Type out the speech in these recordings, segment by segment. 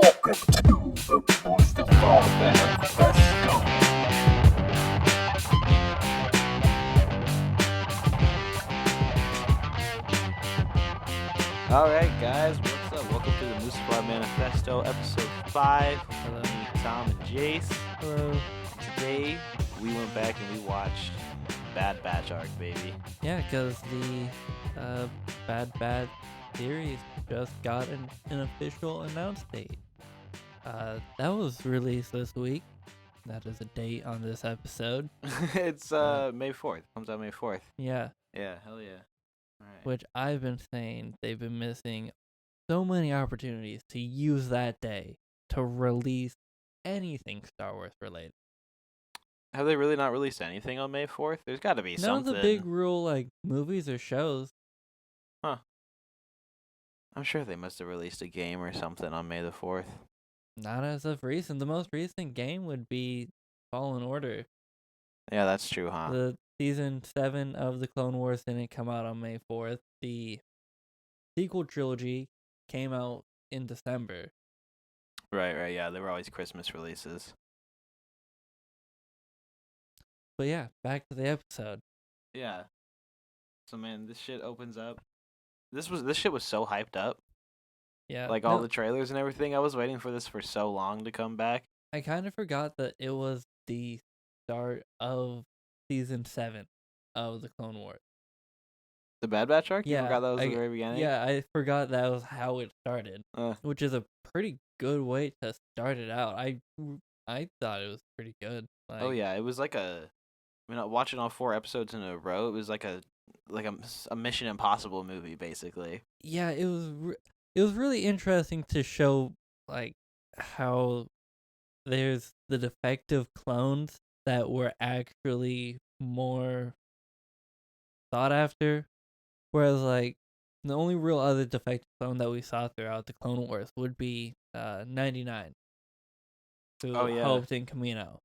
Welcome to the Mustafar Manifesto. Alright, guys, what's up? Welcome to the Mustafar Manifesto, episode 5. Hello, me, Tom, and Jayce. Hello. Today, we went back and we watched Bad Batch arc, baby. Yeah, because the Bad Bad series just got an official announce date. That was released this week. That is a date on this episode. It's May 4th. Comes out May 4th. Yeah, Yeah, hell yeah. Alright. which I've been saying they've been missing so many opportunities to use that day to release anything Star Wars related. Have they really not released anything on May 4th? There's got to be None something. of the big rule like movies or shows. I'm sure they must have released a game or something on May the 4th. Not as of recent. The most recent game would be Fallen Order. Yeah, that's true, huh? The season 7 of the Clone Wars didn't come out on May 4th. The sequel trilogy came out in December. Right, yeah. They were always Christmas releases. But yeah, back to the episode. Yeah. So man, this shit opens up. This shit was so hyped up. Yeah. Like all the trailers and everything. I was waiting for this for so long to come back. I kind of forgot that it was the start of season 7 of the Clone Wars. The Bad Batch arc? Yeah, You forgot that was the very beginning? Yeah, I forgot that was how it started, which is a pretty good way to start it out. I thought it was pretty good. Oh yeah, it was like watching all 4 episodes in a row, it was like a Mission Impossible movie, basically. Yeah, it was really interesting to show like how there's the defective clones that were actually more sought after, whereas like the only real other defective clone that we saw throughout the Clone Wars would be 99, who helped in Camino.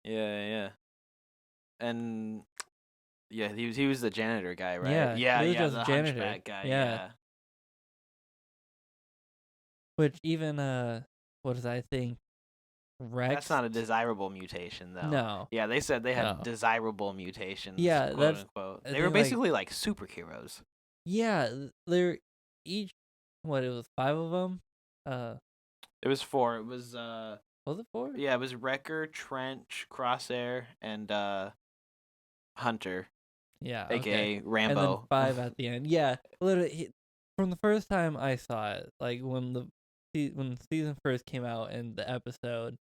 Yeah. And yeah, he was the janitor guy, right? Yeah, he was just the janitor. hunchback guy. Yeah. Which even what does I think? Rex. That's not a desirable mutation, though. No. Yeah, they said they had desirable mutations. Yeah, quote that's unquote. They were basically like superheroes. Yeah, they're each. What, it was 5 of them. It was 4. It was Was it 4? Yeah, it was Wrecker, Trench, Crosshair, and Hunter. Yeah, aka Rambo. And then 5 at the end. Yeah, literally, from the first time I saw it, like when season first came out and the episode,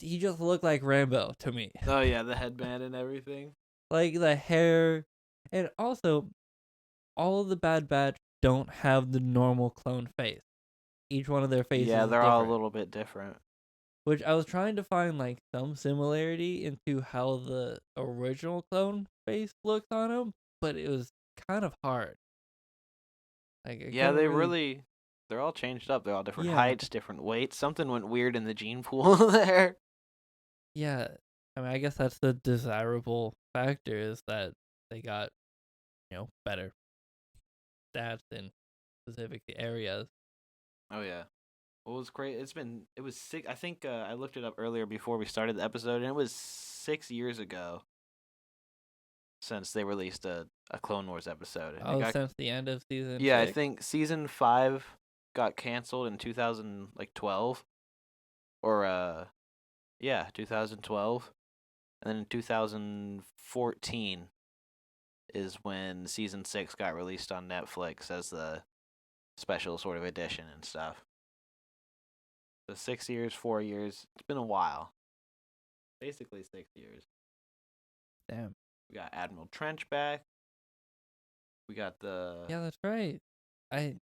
he just looked like Rambo to me. Oh yeah, the headband and everything. Like the hair, and also, all of the Bad Batch don't have the normal clone face. Each one of their faces. Yeah, they're is all a different. little bit different. Which I was trying to find like some similarity into how the original clone face looks on him, but it was kind of hard. Like they're all changed up. They're all different heights, different weights. Something went weird in the gene pool there. Yeah, I mean, I guess that's the desirable factor is that they got, better stats in specific areas. Oh yeah. Well, it was great. It was 6. I think I looked it up earlier before we started the episode, and it was 6 years ago since they released a Clone Wars episode. Since the end of season 6? I think season 5 got canceled in 2012, or 2012, and then in 2014 is when season 6 got released on Netflix as the special sort of edition and stuff. So 6 years, 4 years. It's been a while. Basically 6 years. Damn. We got Admiral Trench back. We got the... Yeah, that's right. I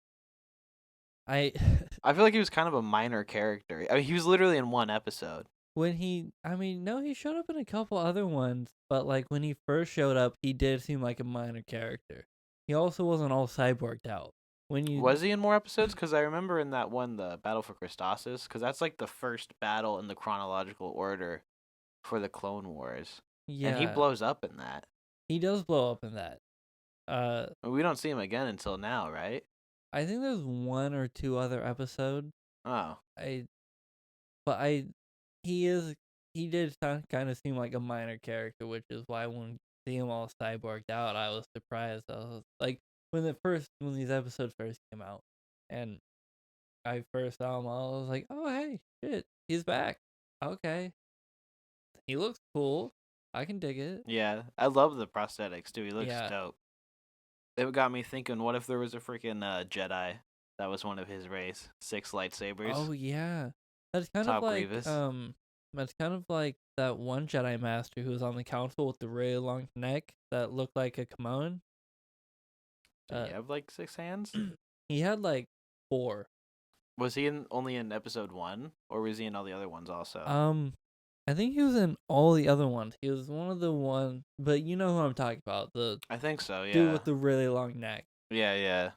feel like he was kind of a minor character. I mean, he was literally in 1 episode. He showed up in a couple other ones, but like when he first showed up, he did seem like a minor character. He also wasn't all cyborged out. Was he in more episodes? Because I remember in that one, the Battle for Christosis, because that's like the first battle in the chronological order for the Clone Wars. Yeah. And he blows up in that. He does blow up in that. We don't see him again until now, right? I think there's 1 or 2 other episodes Oh. He did kind of seem like a minor character, which is why when see him all cyborged out, I was surprised. I was like, when these episodes first came out, and I first saw him, I was like, oh hey, shit, he's back. Okay, he looks cool. I can dig it. Yeah, I love the prosthetics too. He looks Yeah. dope. It got me thinking, what if there was a freaking Jedi that was one of his race? 6 lightsabers. Oh yeah, that's kind of Top like Grievous. that's kind of like that one Jedi Master who was on the council with the really long neck that looked like a kimono. Did he have like 6 hands? He had like 4. Was he only in episode 1, or was he in all the other ones also? I think he was in all the other ones. He was one of the ones, but you know who I'm talking about, the I think so. Yeah. dude with the really long neck. Yeah, yeah.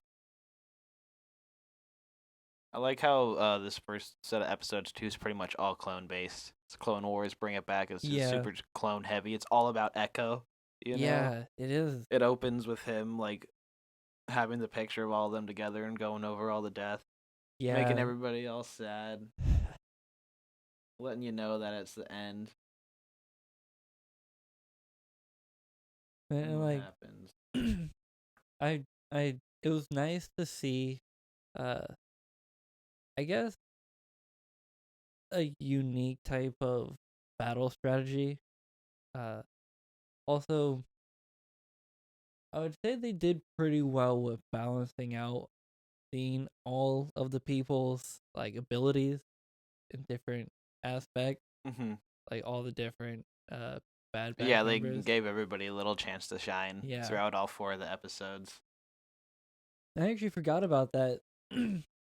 I like how this first set of episodes too is pretty much all clone based. It's Clone Wars, bring it back. It's just Yeah. super clone heavy. It's all about Echo. You know? Yeah, it is. It opens with him like having the picture of all of them together and going over all the death, Yeah. making everybody all sad, letting you know that it's the end. And what like happens? it was nice to see I guess a unique type of battle strategy. Also, I would say they did pretty well with balancing out seeing all of the people's like abilities in different aspects, Mm-hmm. like all the different Bad Batch Yeah, they members. gave everybody a little chance to shine Yeah. throughout all 4 of the episodes. I actually forgot about that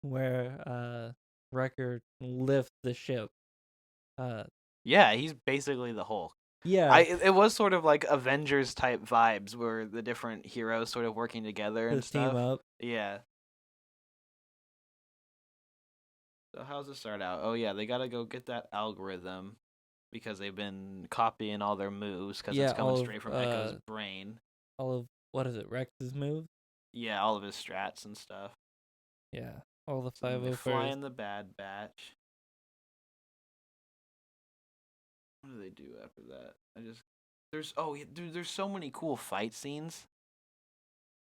where Wrecker lifts the ship. Yeah, he's basically the Hulk. Yeah, It was sort of like Avengers type vibes, where the different heroes sort of working together and his team stuff. up. Yeah. So how's it start out? Oh yeah, they gotta go get that algorithm because they've been copying all their moves because Yeah, it's coming all of, straight from Echo's brain. All of what is it? Rex's move. Yeah, all of his strats and stuff. Yeah, all the So then they 501st. fly in the Bad Batch. What do they do after that? There's so many cool fight scenes.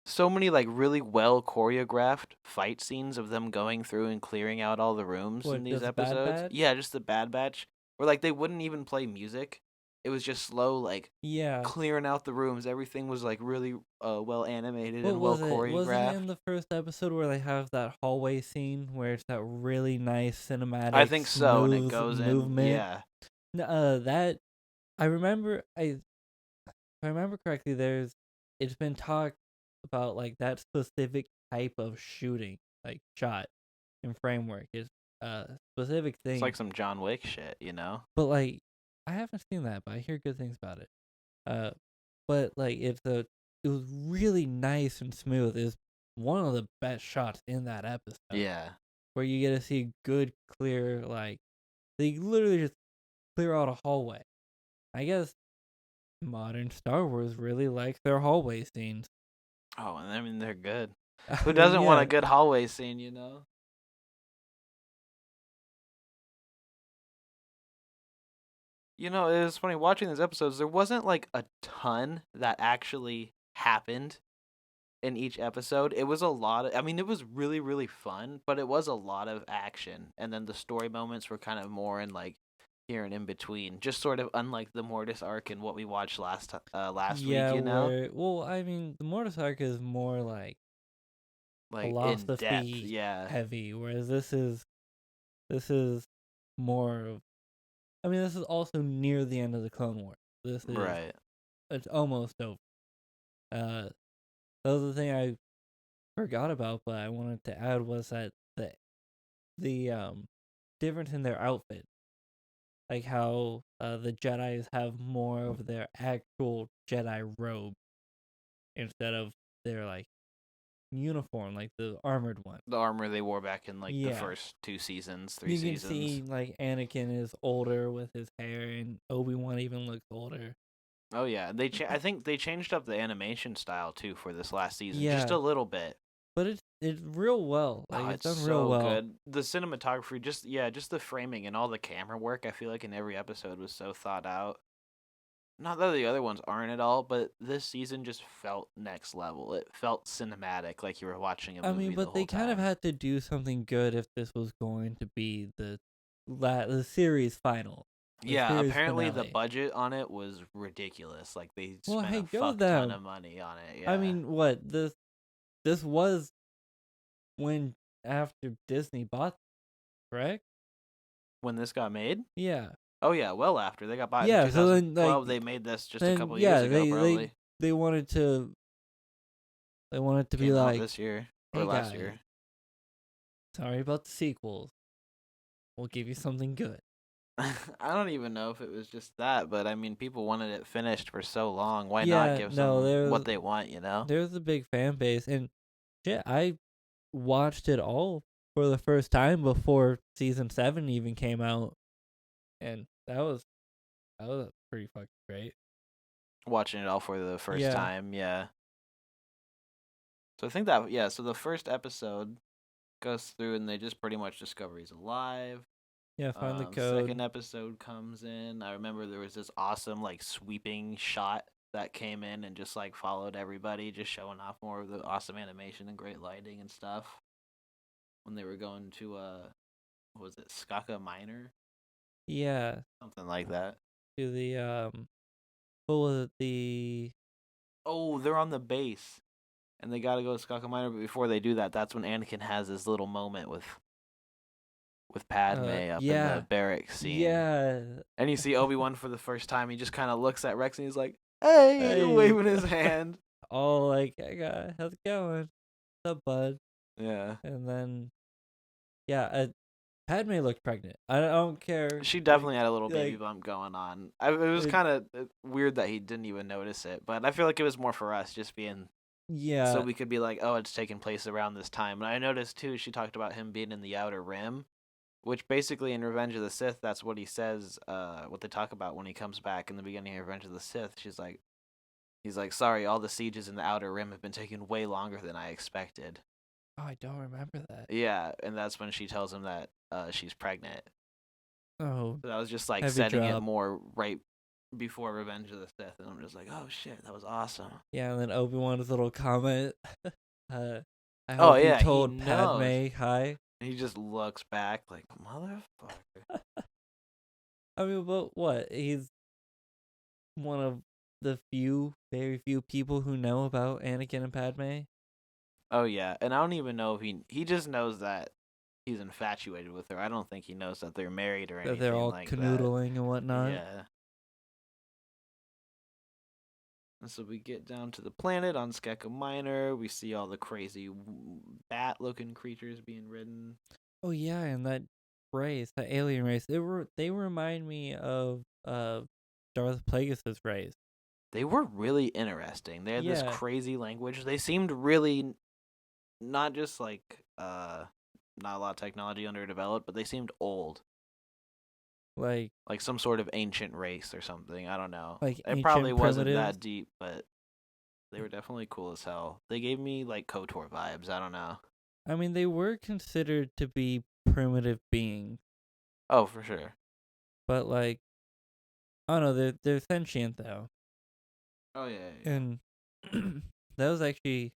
So many like really well choreographed fight scenes of them going through and clearing out all the rooms What, in these just Bad episodes. Batch? Yeah, just the Bad Batch. Where like they wouldn't even play music. It was just slow, like Yeah. clearing out the rooms. Everything was like really well animated What and well was it? Wasn't choreographed. it in the first episode where they have that hallway scene where it's that really nice cinematic? I think so, and it smooth goes movement? in. Yeah. That I remember. If I remember correctly, it's been talked about like that specific type of shooting, like shot and framework is a specific thing. It's like some John Wick shit, you know? But like I haven't seen that, but I hear good things about it. But like it was really nice and smooth. It's one of the best shots in that episode. Yeah. Where you get to see good, clear, like they literally just clear out a hallway. I guess modern Star Wars really likes their hallway scenes. Oh, and I mean they're good. Who doesn't want a good hallway scene, you know? You know, it was funny watching these episodes. There wasn't like a ton that actually happened in each episode. It was a lot of, I mean, it was really, really fun, but it was a lot of action. And then the story moments were kind of more in like here and in between, just sort of unlike the Mortis arc and what we watched last week. You know, well, I mean, the Mortis arc is more like in depth, philosophy yeah. heavy, whereas this is more of. I mean, this is also near the end of the Clone Wars. This is Right. It's almost over. The other thing I forgot about, but I wanted to add was that the difference in their outfit, like how the Jedi's have more of their actual Jedi robe instead of their like uniform, like the armored one. The armor they wore back in like the first 2 seasons, 3 seasons. You can see like Anakin is older with his hair, and Obi-Wan even looks older. Oh yeah, I think they changed up the animation style too for this last season, just a little bit. But it's real well. Like Oh, it's it's done real so well. good. The cinematography, just the framing and all the camera work. I feel like in every episode was so thought out. Not that the other ones aren't at all, but this season just felt next level. It felt cinematic, like you were watching a I movie mean, the but whole they kind of time. had to do something good if this was going to be the series final. The Yeah, series apparently the finale. budget on it was ridiculous. Like they Well, spent hey, a go fuck ton them. of money on it. I Yeah. mean, what this was when after Disney bought, correct? When this got made? Yeah. Oh yeah, well after they got bought in Yeah. So then, 2012, they made this just a then couple years yeah, ago, probably. they wanted to be Came out like, this year or hey last guys, year. sorry about the sequels. We'll give you something good. I don't even know if it was just that, but I mean, people wanted it finished for so long. Why not Yeah. give No, them what they want? You know? there's a big fan base, and shit, I watched it all for the first time before season 7 even came out, and that was pretty fucking great. Watching it all for the first Yeah. time, yeah. So I think that yeah. So the first episode goes through, and they just pretty much discover he's alive. Yeah, find the code. Second episode comes in. I remember there was this awesome like sweeping shot that came in and just like followed everybody, just showing off more of the awesome animation and great lighting and stuff. When they were going to what was it, Skaka Minor? Yeah, Something like that. to the what was it, the Oh, they're on the base. And they gotta go to Skaka Minor, but before they do that, that's when Anakin has his little moment with Padme up in yeah. the barracks scene. Yeah. And you see Obi-Wan for the first time. He just kind of looks at Rex and he's like, "Hey," Hey. waving his hand. Oh, like, hey guy, how's it going? What's up, bud? Yeah. And then yeah, Padme looked pregnant. I don't care. She definitely had a little baby like, bump going on. It was kind of weird that he didn't even notice it, but I feel like it was more for us, just being yeah. so we could be like, "Oh, it's taking place around this time." And I noticed too, she talked about him being in the Outer Rim, which basically in Revenge of the Sith, that's what he says. What they talk about when he comes back in the beginning of Revenge of the Sith. He's like, "Sorry, all the sieges in the Outer Rim have been taking way longer than I expected." Oh, I don't remember that. Yeah, and that's when she tells him that she's pregnant. Oh, So that was just like heavy setting it drop. more right before Revenge of the Sith, and I'm just like, "Oh shit, that was awesome." Yeah, and then Obi-Wan's little comment. I Oh hope yeah, he told he Padme knows. hi. And he just looks back like, "Motherfucker." I mean, but what? He's one of the very few people who know about Anakin and Padme. Oh yeah, and I don't even know if he just knows that he's infatuated with her. I don't think he knows that they're married or That anything they're all like canoodling and whatnot. that. Yeah. And so we get down to the planet on Skeka Minor. We see all the crazy bat-looking creatures being ridden. Oh yeah, and that race, that alien race, they remind me of Darth Plagueis' race. They were really interesting. They had this Yeah. crazy language. They seemed really not just like not a lot of technology underdeveloped, but they seemed old. Like Some sort of ancient race or something. I don't know. Like It probably ancient wasn't primitives? that deep, but they were definitely cool as hell. They gave me like KOTOR vibes. I don't know. I mean, they were considered to be primitive beings, Oh, for sure. but like, I don't know, they're sentient though, Oh yeah. Yeah. and that was actually,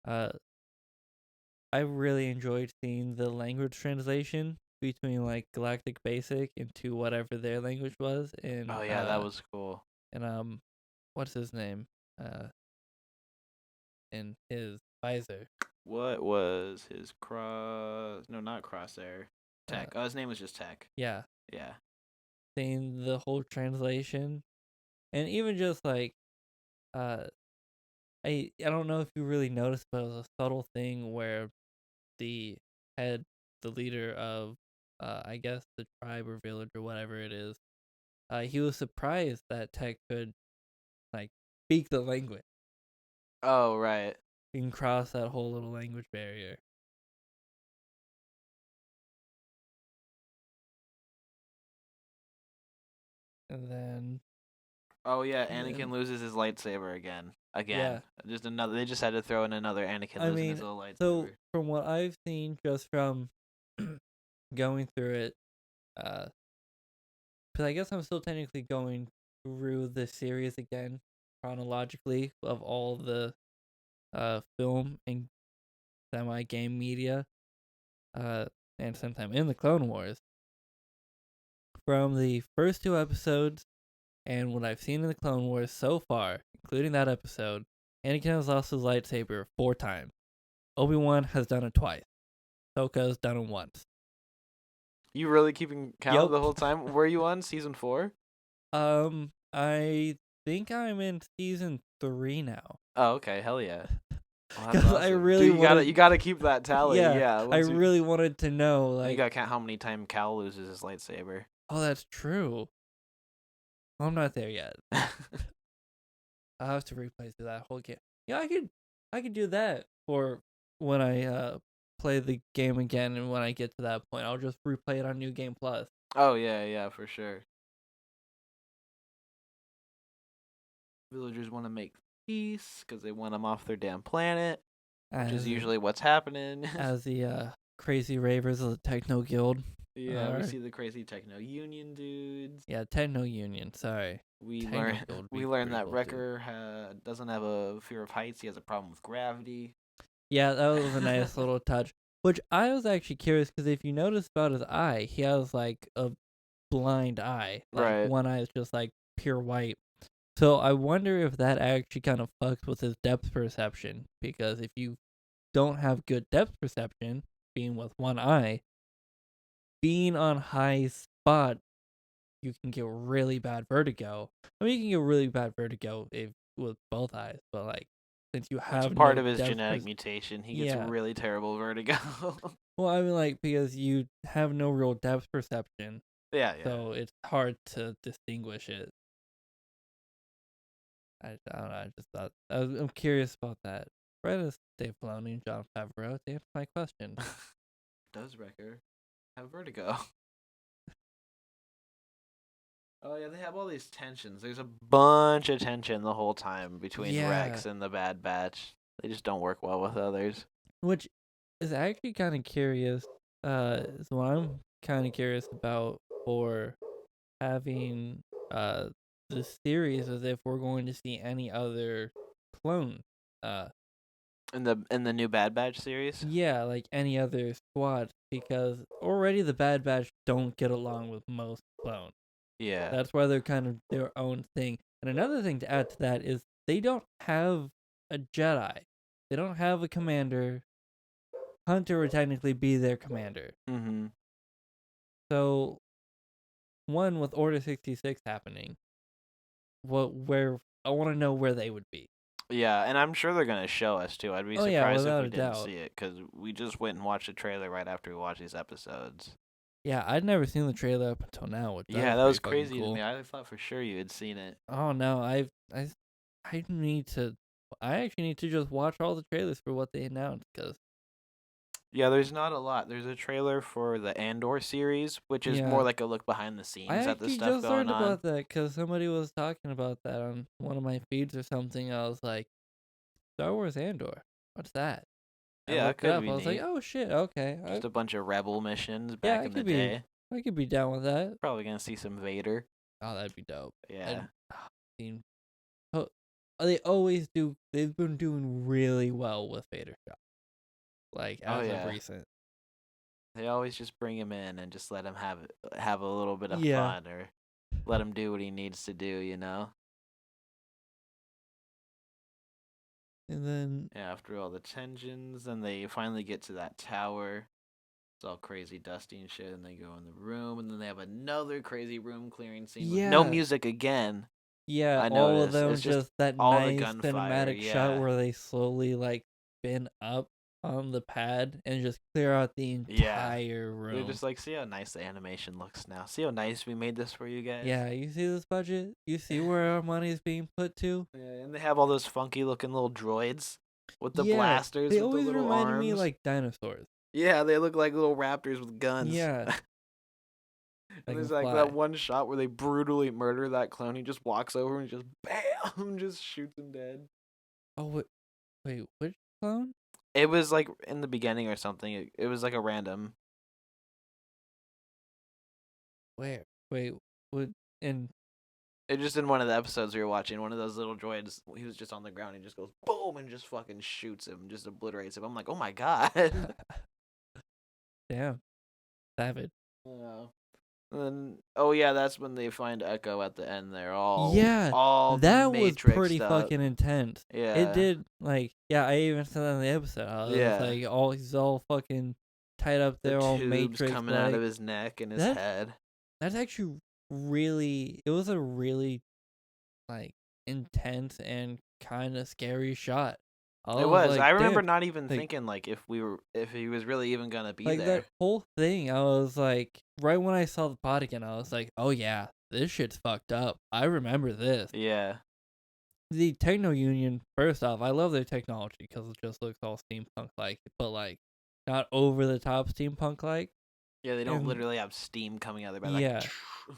uh, I really enjoyed seeing the language translation between like Galactic Basic into whatever their language was, and Oh yeah, that was cool. and what's his name, in his visor. What was his cross? No, not crosshair. Tech. His name was just Tech. Yeah, Yeah. seeing the whole translation, and even just like, uh, I don't know if you really noticed, but it was a subtle thing where the the leader of, I guess the tribe or village or whatever it is, he was surprised that Tech could like speak the language. Oh right. He can cross that whole little language barrier. And then Oh yeah, And Anakin then- loses his lightsaber again. Yeah. Just another. They just had to throw in another Anakin I losing mean, his little lightsaber. so from what I've seen, just from going through it, because I guess I'm still technically going through the series again chronologically of all the film and semi-game media, and sometime in the Clone Wars. From the first 2 episodes and what I've seen in the Clone Wars so far, including that episode, Anakin has lost his lightsaber 4 times. Obi-Wan has done it twice. Ahsoka's done it once. You really keeping count Yep. the whole time? Were you on season 4? I think I'm in season 3 now. Oh, okay. Hell yeah. Well, that's 'Cause I awesome. really Dude, wanted- you gotta keep that tally. Yeah, I once you- really wanted to know, You like, gotta count how many times Cal loses his lightsaber. oh, that's true. I'm not there yet. I'll have to replay through that whole game. Yeah, I could do that for when I play the game again, and when I get to that point, I'll just replay it on New Game Plus. Oh yeah, for sure. Villagers want to make peace because they want them off their damn planet, which is As- usually what's happening. as the crazy ravers of the Techno Guild. Yeah, we Alright. see the crazy techno union dudes. Yeah, Techno Union. Sorry. We Techno learn Guild would we be learn pretty that cool, too. Wrecker doesn't have a fear of heights. He has a problem with gravity. Yeah, that was a nice little touch. Which I was actually curious because if you notice about his eye, he has like a blind eye. Like Right. one eye is just like pure white. So I wonder if that actually kind of fucks with his depth perception. Because if you don't have good depth perception, being with one eye, being on high spot, you can get really bad vertigo. I mean, you can get really bad vertigo with both eyes, but like since you have It's part no of his depth genetic mutation. He gets Yeah. really terrible vertigo. Well, I mean, like, because you have no real depth perception, yeah. so it's hard to distinguish it. I don't know. I just thought I'm curious about that. Where does Dave Filoni and Jon Favreau to answer my question? Does Wrecker have vertigo? Oh yeah, they have all these tensions. There's a bunch of tension the whole time between Yeah. Rex and the Bad Batch. They just don't work well with others. Which is actually kind of curious. Is what I'm kind of curious about for having the series, as if we're going to see any other clone In the new Bad Batch series. Yeah, like any other squad, because already the Bad Batch don't get along with most clones. Yeah. That's why they're kind of their own thing. And another thing to add to that is they don't have a Jedi. They don't have a commander. Hunter would technically be their commander. Mm-hmm. So, one with Order 66 happening, where I want to know where they would be. Yeah, and I'm sure they're gonna show us too. I'd be Oh, surprised yeah, if without we a didn't doubt. see it because we just went and watched the trailer right after we watched these episodes. Yeah, I'd never seen the trailer up until now. Which Yeah, that was pretty fucking crazy cool. to me. I thought for sure you had seen it. Oh no, I need to. I actually need to just watch all the trailers for what they announced, because Yeah, there's not a lot. There's a trailer for the Andor series, which is Yeah. more like a look behind the scenes I at the actually stuff just going learned on. about that because somebody was talking about that on one of my feeds or something. I was like, Star Wars Andor, what's that? I Yeah, it looked could up. be I was like, neat. oh shit, okay, Just a bunch of rebel missions Yeah, back it in the could be. day. I could be down with that. Probably gonna see some Vader. Oh, that'd be dope. Yeah. And, oh, they always do. They've been doing really well with Vader shot, like Oh, as yeah. of recent. They always just bring him in and just let him have a little bit of Yeah. fun, or let him do what he needs to do, you know? And then Yeah, after all the tensions, then they finally get to that tower. It's all crazy, dusty and shit, and they go in the room, and then they have another crazy room clearing scene with no Yeah. music again. yeah, I all noticed. of them It's just just that all the nice gunfire, cinematic shot yeah. where they slowly like spin up on the pad and just clear out the Yeah. entire room. They're just like, see how nice the animation looks now. See how nice we made this for you guys. Yeah, you see this budget? You see where our money is being put to? Yeah, and they have all those funky looking little droids with the Yeah, blasters They with always the little reminded arms. me like dinosaurs. Yeah, they look like little raptors with guns. Yeah. And can there's like fly. that one shot where they brutally murder that clone. He just walks over and just bam, just shoots him dead. Oh wait, which clone? It was like in the beginning or something. It was like a random. Where? Wait, what? And It just in one of the episodes we were watching. One of those little droids. He was just on the ground. He just goes boom and just fucking shoots him, just obliterates him. I'm like, oh my god. damn, savage. Yeah. And then, oh yeah, that's when they find Echo at the end. They're all Yeah, that was pretty Matrixed up. fucking intense. Yeah. It did I even said that in the episode. I was Yeah. like, he's all fucking tied up The there, all tubes Matrix coming out of his neck and his That- head. That's actually really. It was a really intense and kind of scary shot. It was. Like, I remember damn. not even like- thinking if he was really even gonna be Like there. that whole thing. I was like, right when I saw the pod again, I was like, oh yeah, this shit's fucked up. I remember this. Yeah. The Techno Union, first off, I love their technology because it just looks all steampunk like, but not over the top steampunk like. Yeah, they don't And- literally have steam coming out of their back. Yeah.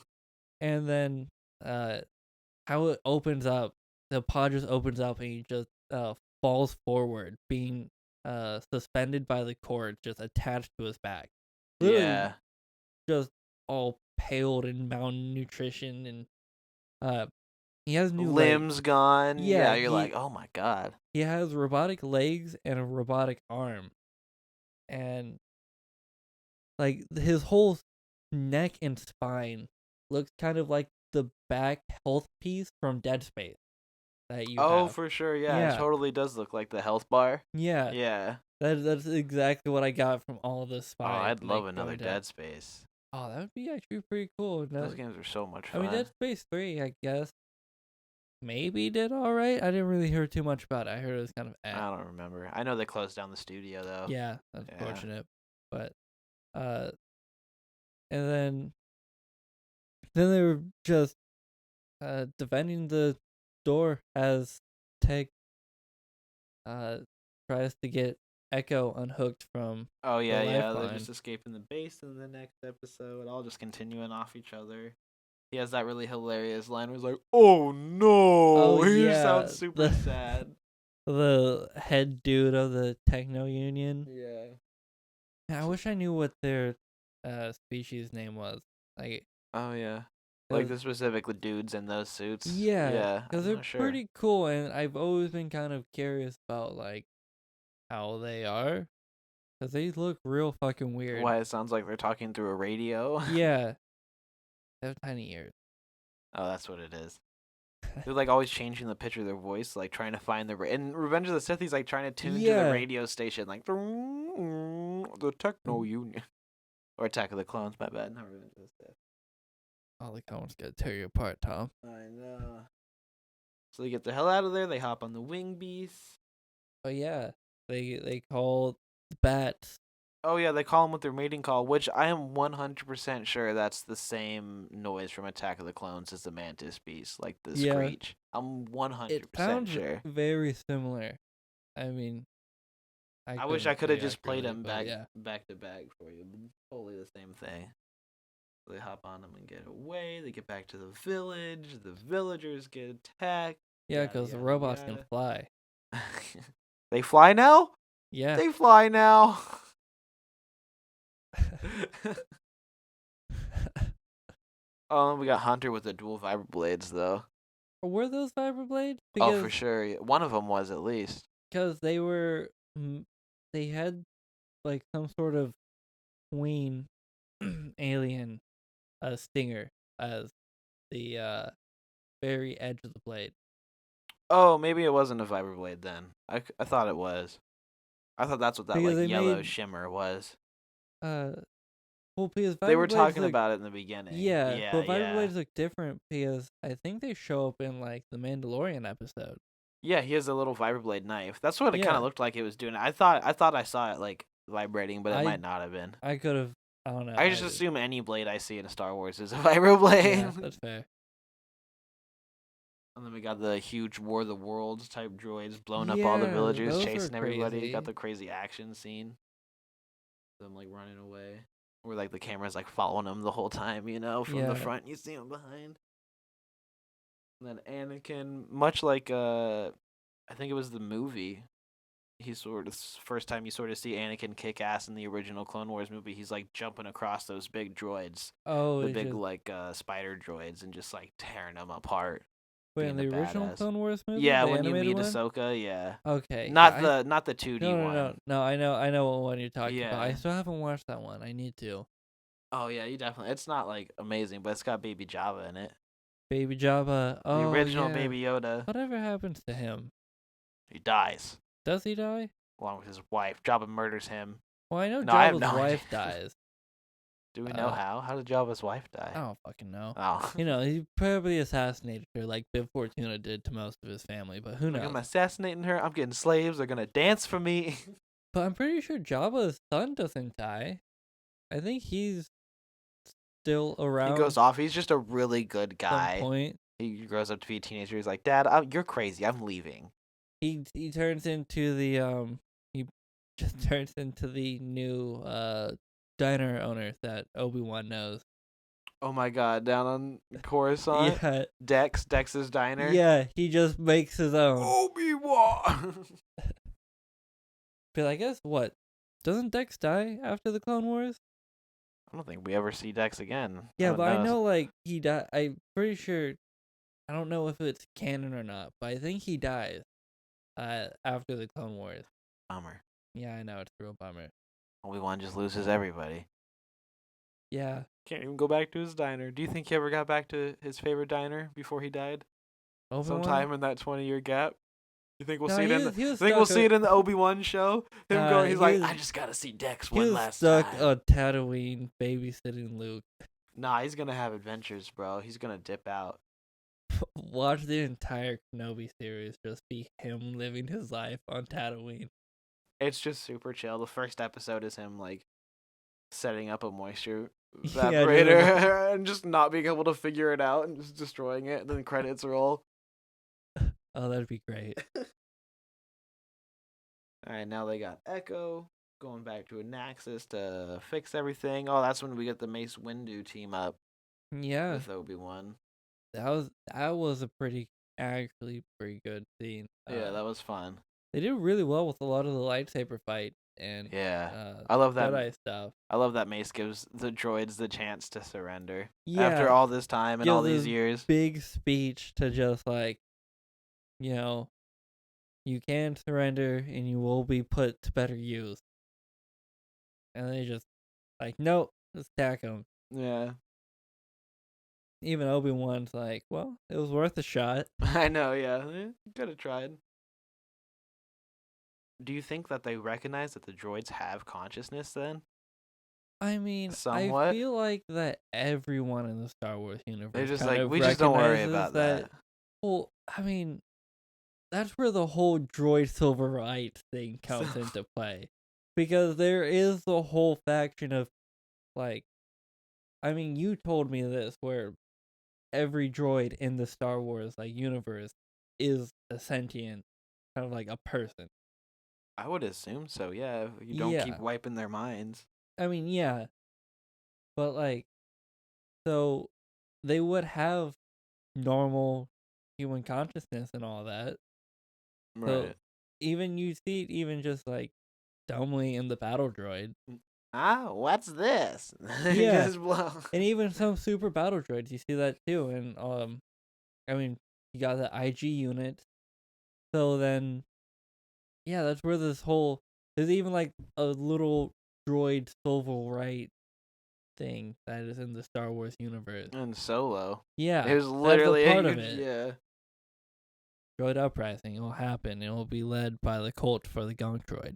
And then how it opens up, the pod just opens up and he just falls forward, being suspended by the cord just attached to his back. Literally Yeah. just all paled and malnutrition, and he has new Limbs gone. Yeah, you're he- like, oh my god. He has robotic legs and a robotic arm, and his whole neck and spine looks kind of like the back health piece from Dead Space that you Oh, have. for sure. Yeah, Yeah. it totally does look like the health bar. Yeah, Yeah. that's exactly what I got from all the Oh, spine. I'd love another going down. Dead Space. Oh, that would be actually pretty cool. Those games are so much I fun. mean, Dead Space 3, I guess, maybe did all right. I didn't really hear too much about it. I heard it was kind of I don't remember. I know they closed down the studio though. Yeah, that's Yeah. fortunate. But and then they were just defending the door as Tech tries to get Echo unhooked from. Oh yeah, yeah. They're lifeline. just escaping the base in the next episode, all just continuing off each other. He has that really hilarious line where he's like, "Oh no!" Oh, He yeah, sounds super the- sad. The head dude of the Techno Union. Yeah. Man, I wish I knew what their species name was. Oh yeah. Like the 'cause- specific dudes in those suits. Yeah, Yeah. because I'm they're not sure. pretty cool, and I've always been kind of curious about how they are, because they look real fucking weird. Why it sounds like they're talking through a radio. Yeah, they have tiny ears. Oh, that's what it is. They're like always changing the pitch of their voice, like trying to find the. In Revenge of the Sith, he's like trying to tune to Yeah. the radio station, like the Techno Union, or Attack of the Clones. My bad, not Revenge of the Sith. Oh, the comments gonna tear you apart, Tom. I know. So they get the hell out of there. They hop on the wing beasts. Oh yeah, they call the bats. Oh yeah, they call them with their mating call, which I am 100% sure that's the same noise from Attack of the Clones as the Mantis beast, like the Yeah. screech. I'm 100% It sounds sure. very similar. I mean, I wish couldn't I could have tell you just played accurately, them but back Yeah, back to back for you. But totally the same thing. So they hop on them and get away. They get back to the village. The villagers get attacked. yeah, Yada, because the yada, robots yada. can fly. They fly now? Yeah. They fly now. Oh, we got Hunter with the dual vibroblades though. Were those vibroblades? Oh, for sure. Yeah, one of them was at least. Because they were, they had some sort of queen alien stinger as the very edge of the blade. Oh, maybe it wasn't a vibroblade then. I thought it was. I thought that's what that Because like they yellow made- shimmer was. Well, because They were vibroblades talking look- about it in the beginning. Yeah, but yeah. vibroblades look different because I think they show up in the Mandalorian episode. Yeah, he has a little vibroblade knife. That's what it kind Yeah. of looked like it was doing. I thought I saw it like vibrating, but it I- might not have been. I could have. I don't know. I just assume any blade I see in Star Wars is a vibroblade. Yeah, that's fair. And then we got the huge War of the Worlds type droids blowing up all the Yeah, villagers, those were chasing everybody. crazy. Got the crazy action scene. Them like running away. where like the camera's like following him the whole time, from Yeah. the front, you see him behind. And then Anakin, much like I think it was the movie. He's sort of first time you sort of see Anakin kick ass in the original Clone Wars movie. He's like jumping across those big droids, Oh, the it's big just like spider droids, and just like tearing them apart. wait, in being the a original badass. Clone Wars movie, Yeah, the when you animated meet one. Ahsoka, yeah. Okay, Not yeah, the 2D no, one. no. I know what one you're talking about. I Yeah. still haven't watched that one. I need to. Oh yeah, you definitely. It's not like amazing, but it's got Baby Jabba in it. Baby Jabba. The Oh original yeah. Baby Yoda. Whatever happens to him? He dies Does he die? along with his wife. Jabba murders him. Well, I know No, I have Jabba's no wife idea. dies. Do we know how? How did Jabba's wife die? I don't fucking know. Oh. He probably assassinated her like Bib Fortuna did to most of his family, but who Like, knows? I'm assassinating her. I'm getting slaves. They're gonna dance for me. But I'm pretty sure Jabba's son doesn't die. I think he's still He around goes off. He's just a really good at some guy. point. He grows up to be a teenager. He's like, Dad, you're crazy. I'm leaving. He turns into the he just turns into the new diner owner that Obi-Wan knows. Oh my God! Down on Coruscant, Yeah. Dex's diner. Yeah, he just makes his own. Obi-Wan. But I guess what? Doesn't Dex die after the Clone Wars? I don't think we ever see Dex again. Yeah, Heaven but I knows. know like he died. I'm pretty sure. I don't know if it's canon or not, but I think he dies after the Clone Wars. Bummer. Yeah, I know, it's a real bummer. Obi-Wan just loses everybody. Yeah. Can't even go back to his diner. Do you think he ever got back to his favorite diner before he died? Obi-Wan? Sometime in that 20-year gap. You think we'll No, see it he in the? was- he was Think we'll stuck see a- it in the Obi-Wan show? Him Nah, going. He's he like, was- I just gotta see Dex He one was last stuck time. on Tatooine babysitting Luke. Nah, he's gonna have adventures, bro. He's gonna dip out. Watch the entire Kenobi series just be him living his life on Tatooine. It's just super chill. The first episode is him like setting up a moisture Yeah, evaporator and just not being able to figure it out and just destroying it. And then credits roll. Oh, that'd be great. All right, now they got Echo going back to Anaxis to fix everything. Oh, that's when we get the Mace Windu team up Yeah, with Obi-Wan. that was a pretty good scene. Yeah, that was fun. They did really well with a lot of the lightsaber fight and Yeah, I love that. Jedi stuff. I love that Mace gives the droids the chance to surrender Yeah, after all this time and gives all these this years. big speech to just like, you can surrender and you will be put to better use. And they just like, nope, let's attack him. Yeah, Even Obi-Wan's like, well, it was worth a shot. I know. Yeah, could have tried. Do you think that they recognize that the droids have consciousness then? I mean, Somewhat. I feel like that everyone in the Star Wars universe They're just kind like, of we just don't worry recognizes about that. Well, I mean, that's where the whole droid silver rights thing comes So- into play. Because there is the whole faction of, like, I mean, you told me this, where every droid in the Star Wars, like, universe is a sentient, kind of like a person. I would assume so. Yeah, if you don't Yeah. keep wiping their minds. I mean, yeah. But, like, so they would have normal human consciousness and all that. So Right. even you see it even just like dumbly in the battle droid. What's this? Yeah. Just blow. And even some super battle droids, you see that too. And I mean, you got the IG unit. So then yeah, that's where there's even like a little droid Silver Right thing that is in the Star Wars universe. And Solo. Yeah. It was that's a literally part of it. Yeah. Droid uprising will happen. It will be led by the cult for the Gonk Droid.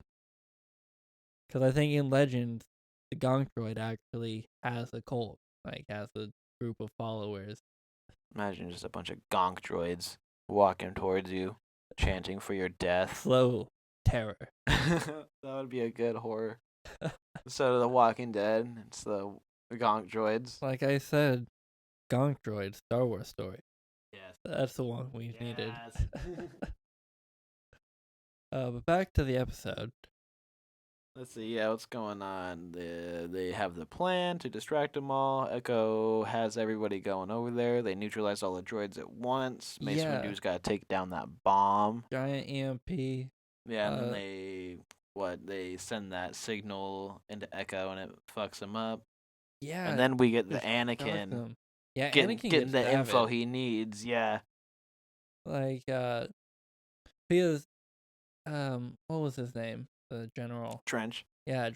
Because I think in Legends, the Gonk Droid actually has a cult, like has a group of followers. Imagine just a bunch of gonk droids walking towards you, chanting for your death. Slow terror. That would be a good horror. Instead of the Walking Dead, it's the gonk droids. Like I said, Gonk Droid Star Wars story. Yes. That's the one we needed. Yes. But back to the episode. Let's see. Yeah, what's going on? They have the plan to distract them all. Echo has everybody going over there. They neutralize all the droids at once. Mace Yeah. Windu's got to take down that bomb. Giant EMP. Yeah, and then they send that signal into Echo and it fucks him up. Yeah. And then we get the just shock Anakin them. Yeah, getting Anakin getting gets the info savage. he needs. Yeah. Like, because, what was his name? The general. Trench. Yeah,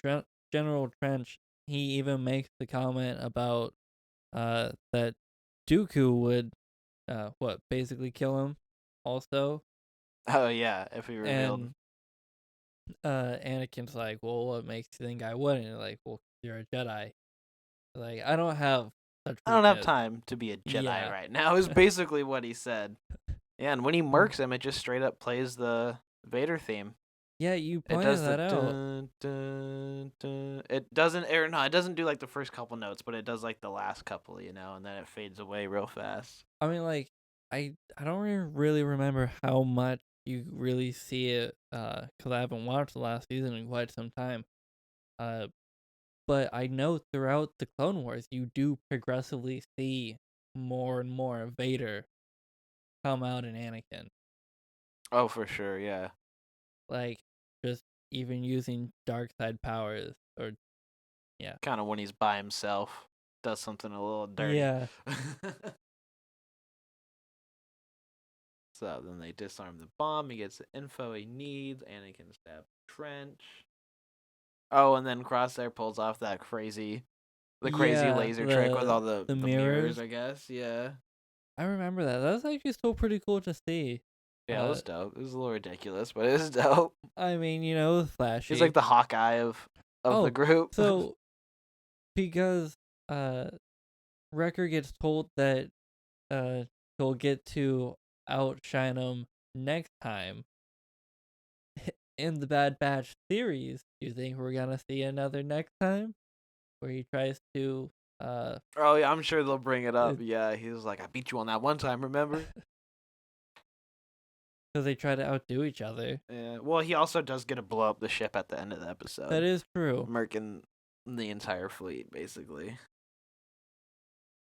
General Trench. He even makes the comment about, that Dooku would, basically kill him, also. Oh yeah, if he revealed. And, Anakin's like, well, what makes you think I wouldn't? And like, well, you're a Jedi. Like, I don't have such I don't have weakness. time to be a Jedi Yeah. right now, is basically what he said. Yeah, and when he murks him, it just straight up plays the Vader theme. Yeah, you It pointed does the that out. dun, dun, dun. It doesn't, or no, it doesn't do like the first couple notes, but it does like the last couple, and then it fades away real fast. I mean, like, I don't really remember how much you really see it, because I haven't watched the last season in quite some time. But I know throughout the Clone Wars, you do progressively see more and more Vader come out in Anakin. Oh, for sure, yeah. Like, just even using dark side powers, or Kind of when he's by himself, does something a little dirty. yeah. So then they disarm the bomb. He gets the info he needs. Anakin stabs Trench. Oh, and then Crosshair pulls off that crazy Yeah, laser trick with all the the mirrors. mirrors, I guess. Yeah. I remember that. That was actually still pretty cool to see. Yeah, it was dope. It was a little ridiculous, but it was dope. I mean, it was flashy. He's like the Hawkeye of the group. So, because Wrecker gets told that he'll get to outshine him next time in the Bad Batch series, do you think we're gonna see another next time where he tries to Oh yeah, I'm sure they'll bring it up. Yeah, he was like, "I beat you on that one time, remember?" because they try to outdo each other. Yeah. Well, he also does get to blow up the ship at the end of the episode. That is true. Murking the entire fleet, basically.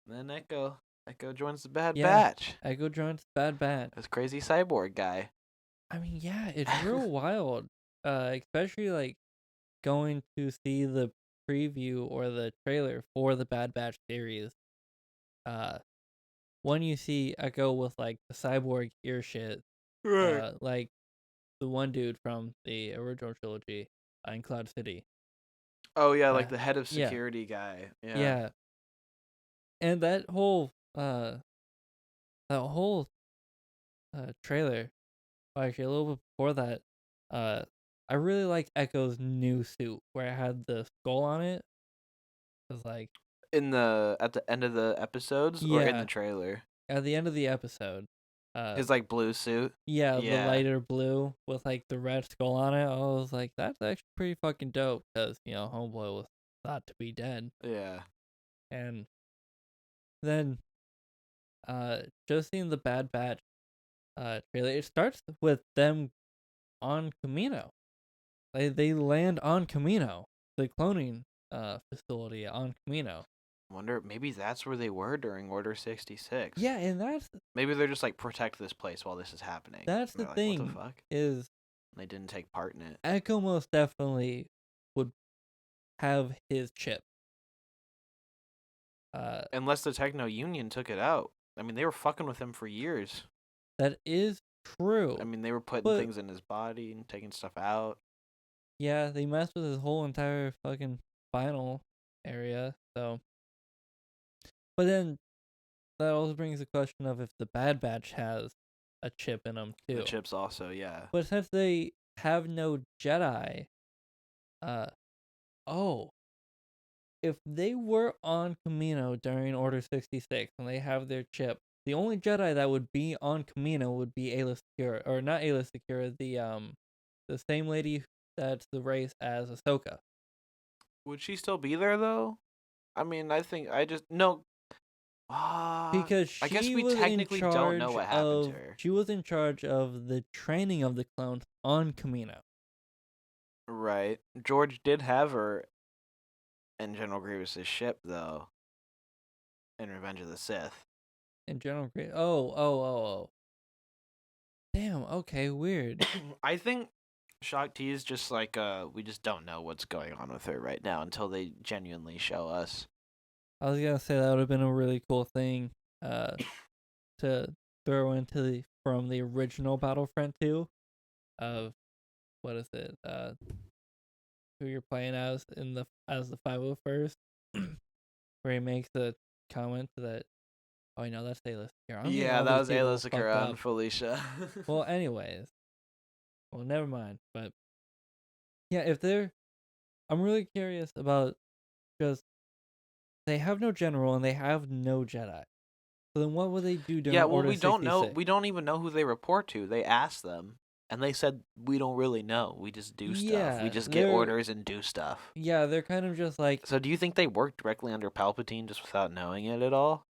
And then Echo joins the Bad Batch. Echo joins the Bad Batch. This crazy cyborg guy. I mean, yeah, it's real wild. Especially like going to see the preview or the trailer for the Bad Batch series. When you see Echo with like the cyborg ear shit, like the one dude from the original trilogy in Cloud City. Oh yeah, like the head of security guy. Yeah. Yeah. And that whole trailer, actually a little bit before that, I really liked Echo's new suit where it had the skull on it. It was like At the end of the episodes or in the trailer? At the end of the episode. His like blue suit. Yeah, the lighter blue with like the red skull on it. I was like, that's actually pretty fucking dope because Homeboy was thought to be dead. Yeah. And then, just seeing the Bad Batch, trailer. It starts with them on Camino. They land on Camino, the cloning facility on Camino. Wonder maybe that's where they were during Order 66. Yeah, and that's maybe they're just like protect this place while this is happening. That's the thing. What the fuck? Is they didn't take part in it. Echo most definitely would have his chip. Unless the Techno Union took it out. I mean, they were fucking with him for years. That is true. I mean, they were putting things in his body and taking stuff out. Yeah, they messed with his whole entire fucking spinal area, so. But then, that also brings the question of if the Bad Batch has a chip in them, too. The chips also, yeah. But since they have no Jedi, if they were on Camino during Order 66 and they have their chip, the only Jedi that would be on Camino would be Ayla Secura, or not Ayla Secura, the same lady that's the race as Ahsoka. Would she still be there though? I mean, I think I just no. Because I guess we technically don't know what happened to her. She was in charge of the training of the clones on Camino. Right. George did have her in General Grievous's ship, though, in Revenge of the Sith. In General Grievous. Oh. Damn. Okay. Weird. I think Shaak Ti is just like we just don't know what's going on with her right now until they genuinely show us. I was gonna say that would have been a really cool thing, to throw into from the original Battlefront 2 of what is it? Who you're playing as the 501st, where he makes the comment that, oh, that's A-list here. I'm getting Yeah, all that these was people Ayla fucked Sakura and up. Felicia. Well, anyways, never mind. But yeah, I'm really curious about, because they have no general and they have no Jedi. So then what will they do during Yeah, well, Order we don't know. 66? We don't even know who they report to. They asked them, and they said we don't really know. We just do stuff. We Yeah, just get orders and do stuff. they're kind of just like, So, do you think they work directly under Palpatine just without knowing it at all?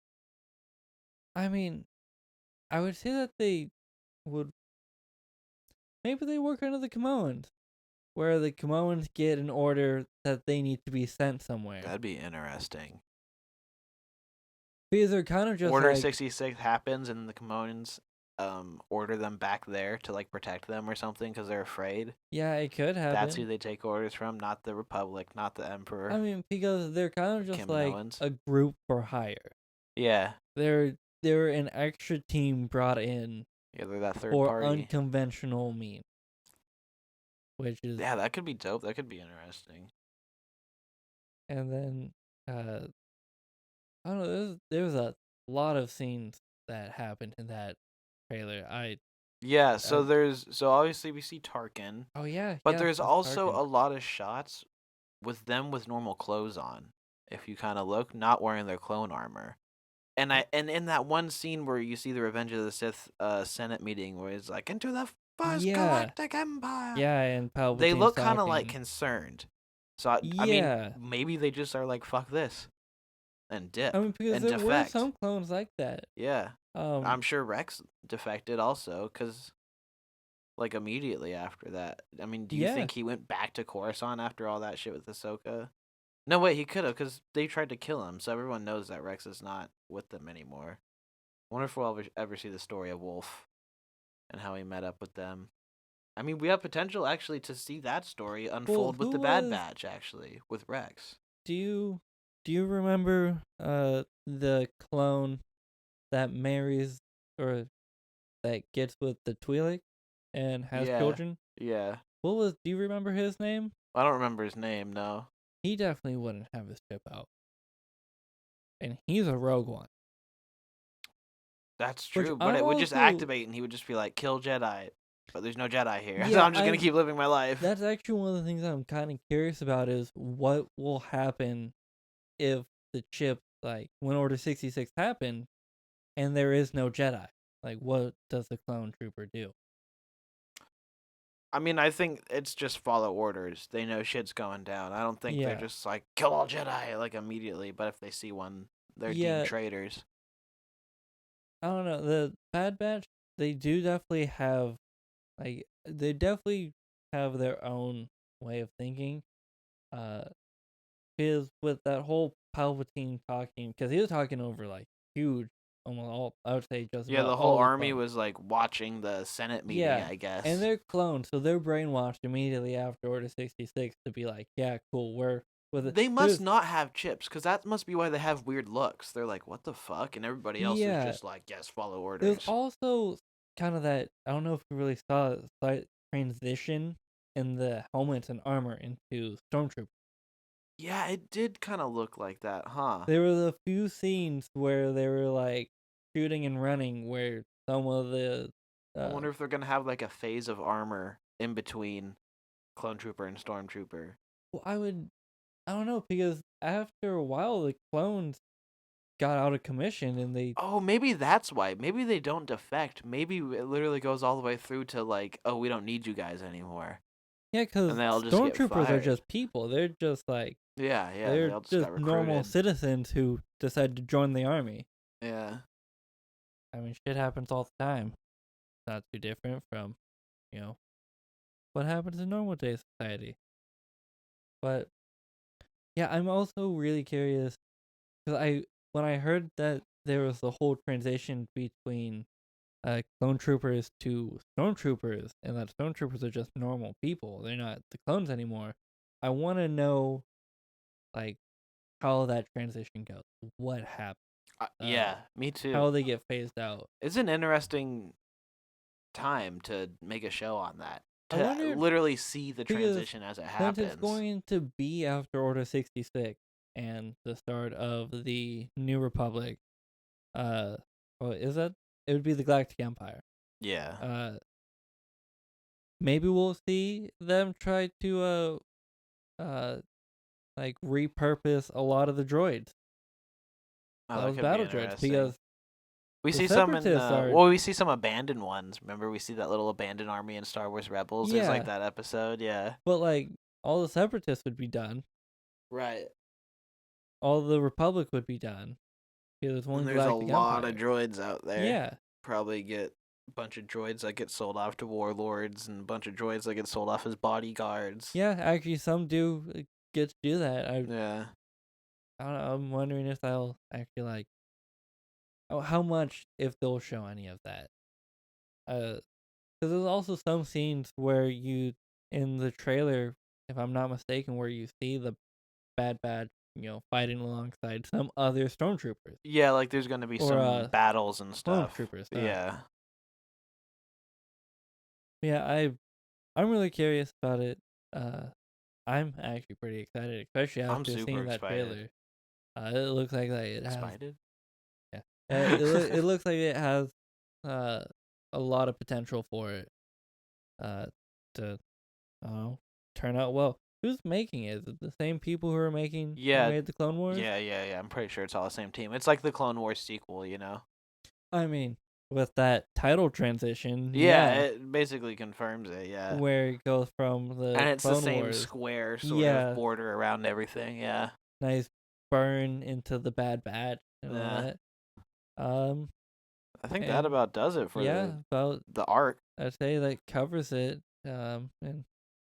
I mean, I would say that they would, maybe they work under the Commons, where the Commons get an order that they need to be sent somewhere. That'd be interesting. Because they're kind of just Order like, 66 happens, and the Commons order them back there to like protect them or something because they're afraid. yeah, it could happen. That's who they take orders from, not the Republic, not the Emperor. I mean, because they're kind of just like Kaminoans. a group for hire. Yeah, They're an extra team brought in yeah, they're that third for party. unconventional means, which is, Yeah, that could be dope. That could be interesting. and then I don't know. There's a lot of scenes that happened in that trailer. Yeah, so obviously we see Tarkin, Oh yeah, but yeah, there's it's also Tarkin. a lot of shots with them with normal clothes on. If you kind of look, not wearing their clone armor. And in that one scene where you see the Revenge of the Sith Senate meeting where it's like into the First Yeah. Galactic Empire. Yeah, and Palpatine's They look kind of like talking. concerned. So I Yeah. mean, maybe they just are like fuck this and dip I mean, because and there were defect. some clones like that. Yeah, Um, I'm sure Rex defected also because like immediately after that. I mean, do you Yeah. think he went back to Coruscant after all that shit with Ahsoka? No, wait, he could have because they tried to kill him, so everyone knows that Rex is not with them anymore. I wonder if we'll ever see the story of Wolf and how he met up with them. I mean, we have potential actually to see that story unfold with who the Bad was- Batch actually with Rex. do you remember the clone that marries, or that gets with the Twi'lek and has Yeah. children? Yeah, Do you remember his name? I don't remember his name. No. He definitely wouldn't have his chip out. And he's a Rogue One. That's Which true, but I'm it would just also- activate and he would just be like, kill Jedi. But there's no Jedi here. so Yeah, I'm just going to keep living my life. That's actually one of the things I'm kind of curious about, is what will happen if the chip, like, when Order 66 happened and there is no Jedi. Like, what does the clone trooper do? I mean, I think it's just follow orders. They know shit's going down. I don't think Yeah. they're just like, kill all Jedi, like, immediately. But if they see one, they're Yeah. deemed traitors. I don't know. The Bad Batch, they do definitely have, like, they definitely have their own way of thinking. Because with that whole Palpatine talking, because he was talking over, like, huge, almost all, I would say just Yeah, about the whole all army clones. was, like, watching the Senate meeting, Yeah, I guess. And they're clones, so they're brainwashed immediately after Order 66 to be like, yeah, cool, we're with it. They must not have chips, because that must be why they have weird looks. They're like, what the fuck? And everybody else Yeah. is just like, yes, follow orders. There's also kind of that, I don't know if you really saw it, slight transition in the helmets and armor into Stormtrooper. Yeah, it did kind of look like that, huh? There were a few scenes where they were like shooting and running, where some of the I wonder if they're gonna have like a phase of armor in between Clone Trooper and Stormtrooper. well, I don't know, because after a while the clones got out of commission and they Oh, maybe that's why. Maybe they don't defect. Maybe it literally goes all the way through to like, oh, we don't need you guys anymore. yeah, because And they all just get Stormtroopers are fired. just people. They're just like Yeah, they they're all just just got normal recruited. citizens who decide to join the army. Yeah. I mean, shit happens all the time. Not too different from, what happens in normal day society. But yeah, I'm also really curious because when I heard that there was the whole transition between clone troopers to stormtroopers, and that stormtroopers are just normal people, they're not the clones anymore. I want to know like how that transition goes, what happens, Yeah, me too. how they get phased out. It's an interesting time to make a show on that. I To wonder literally see the because transition as it since happens. it's going to be after Order 66 and the start of the New Republic, well, is that it would be the Galactic Empire. Yeah. Maybe we'll see them try to like repurpose a lot of the droids, Oh, that those could battle be droids, interesting. because We the see some in Separatists are- well, we see some abandoned ones. Remember, we see that little abandoned army in Star Wars Rebels. There's Yeah. like that episode. Yeah. but like all the Separatists would be done, Right. all the Republic would be done. Because there's one And there's a Galactic lot Empire. of droids out there. Yeah, Probably get a bunch of droids that get sold off to warlords, and a bunch of droids that get sold off as bodyguards. yeah. Actually, some do get to do that. Yeah. I don't know, I'm wondering if they'll actually like, how much, if they'll show any of that. Because there's also some scenes where you in the trailer, if I'm not mistaken, where you see the Bad Batch, fighting alongside some other stormtroopers. Yeah, like there's gonna be Or, some battles and stuff. Stormtroopers. Yeah. Yeah, I'm really curious about it. I'm actually pretty excited, especially I'm after super seeing that excited. trailer. It looks like it has. Excited? Yeah, it looks like it has a lot of potential for it. To I don't know, turn out well. Who's making it? Is it the same people who are making? Yeah. Who made the Clone Wars? Yeah. I'm pretty sure it's all the same team. It's like the Clone Wars sequel, you know? I mean, with that title transition, Yeah, it basically confirms it, yeah. where it goes from the And it's Clone the same Wars, square sort Yeah. of border around everything, yeah. nice burn into the Bad Batch and all Yeah. that. I think And that about does it for yeah, about the arc. I'd say that covers it. And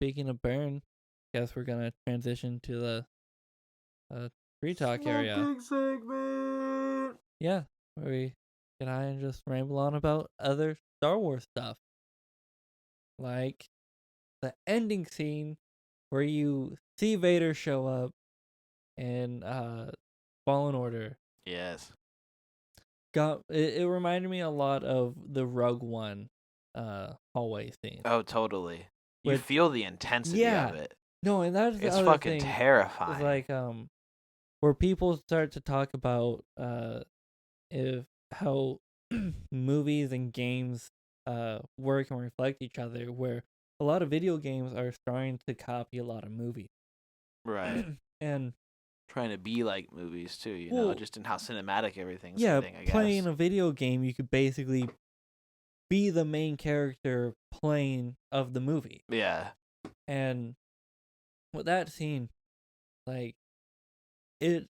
speaking of burn, guess we're gonna transition to the free talk area. Smoking segment. Yeah, where we can and just ramble on about other Star Wars stuff, like the ending scene where you see Vader show up in Fallen Order. Yes. It reminded me a lot of the Rogue One hallway scene. Oh, totally. You Which- feel the intensity Yeah. of it. No, and that's the It's other fucking thing. terrifying. It's like where people start to talk about how movies and games work and reflect each other, where a lot of video games are starting to copy a lot of movies. Right. And Trying to be like movies too, you Well, know, just in how cinematic everything's yeah, getting, I guess. playing a video game, you could basically be the main character playing of the movie. Yeah. And with that scene, like it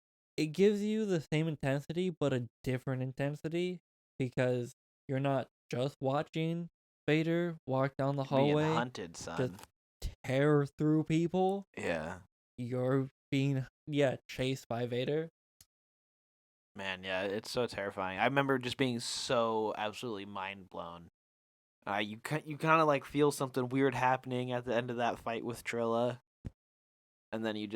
gives you the same intensity but a different intensity, because you're not just watching Vader walk down the Being hallway, hunted, son. just tear through people. Yeah. You're being chased by Vader. Man, yeah, it's so terrifying. I remember just being so absolutely mind blown. You kind of like feel something weird happening at the end of that fight with Trilla, and then you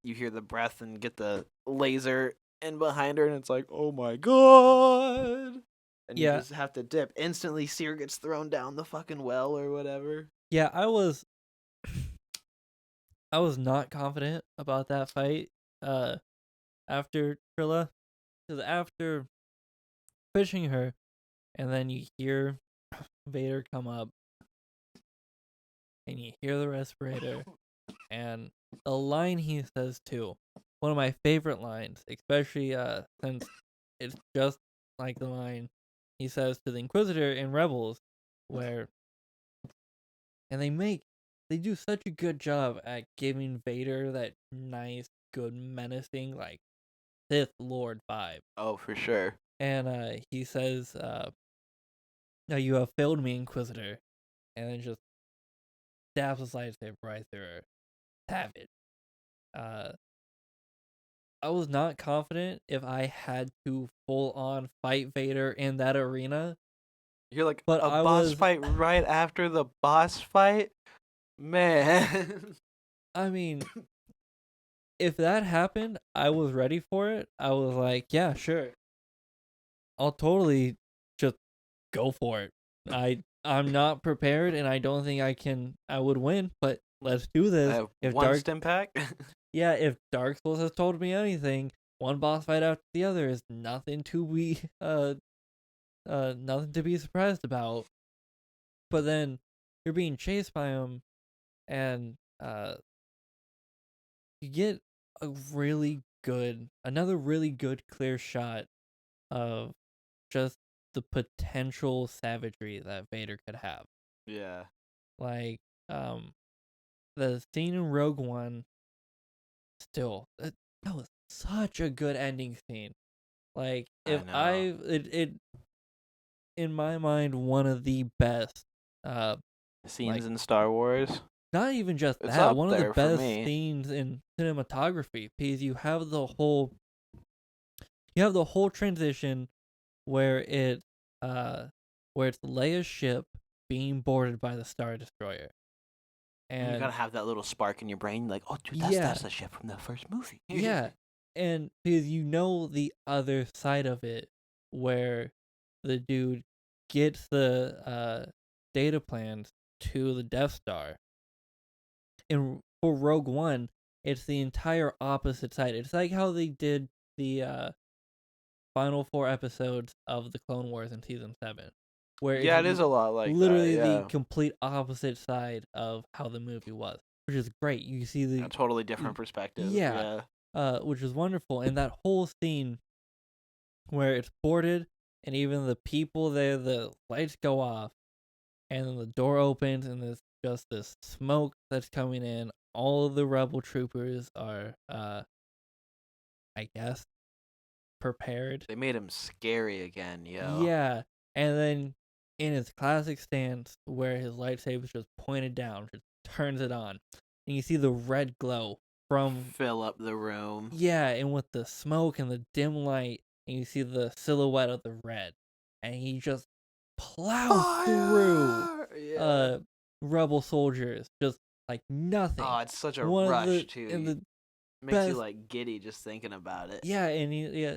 hear the breath and get the laser in behind her, and it's like, oh my god! And you Yeah. just have to dip. Instantly, Seer gets thrown down the fucking well or whatever. Yeah, I was not confident about that fight after Trilla, because after pushing her, and then you hear Vader come up, and you hear the respirator, and the line he says too, one of my favorite lines, especially since it's just like the line he says to the Inquisitor in Rebels, where, and they do such a good job at giving Vader that nice, good, menacing, like Sith Lord vibe. Oh, for sure. And he says, "No, you have failed me, Inquisitor," and then just stabs his lightsaber right through her. Savage. Uh, I was not confident if I had to full on fight Vader in that arena, You're like, but a I boss was. fight right after the boss fight? Man. I mean, if that happened, I was ready for it. I was like, yeah, sure. I'll totally just go for it. I'm not prepared, and I don't think I would win, but let's do I this. have If one Dark stim pack. if Dark Souls has told me anything, one boss fight after the other is nothing to be nothing to be surprised about. But then you're being chased by him, and you get another really good clear shot of just the potential savagery that Vader could have. Yeah. Like, the scene in Rogue One, still, that was such a good ending scene. Like, I know. it in my mind, one of the best, uh, like, Scenes in Star Wars. not even just It's that, up one of the there for best me. scenes in cinematography, because you have the whole transition where uh where it's Leia's ship being boarded by the Star Destroyer. And you And gotta have that little spark in your brain, like, oh, dude, yeah, that's the ship from the first movie. yeah. And because you know the other side of it, where the dude gets the data plans to the Death Star. And for Rogue One, it's the entire opposite side. It's like how they did the final 4 episodes of the Clone Wars in season 7, where it's Yeah, it is a lot like that. literally the Yeah. complete opposite side of how the movie was, which is great. You see A totally different perspective. yeah, Yeah. which is wonderful. And that whole scene where it's boarded, and even the people there, the lights go off, and then the door opens, and there's just this smoke that's coming in. All of the rebel troopers are, I guess, prepared. They made him scary again, yo. Yeah, and then in his classic stance, where his lightsaber's just pointed down, just turns it on, and you see the red glow from Fill up the room. yeah, and with the smoke and the dim light, and you see the silhouette of the red, and he just plows through Fire! Yeah. rebel soldiers just like nothing. Oh, it's such a One of rush, too. the Makes you, best, like, giddy just thinking about it. yeah, and he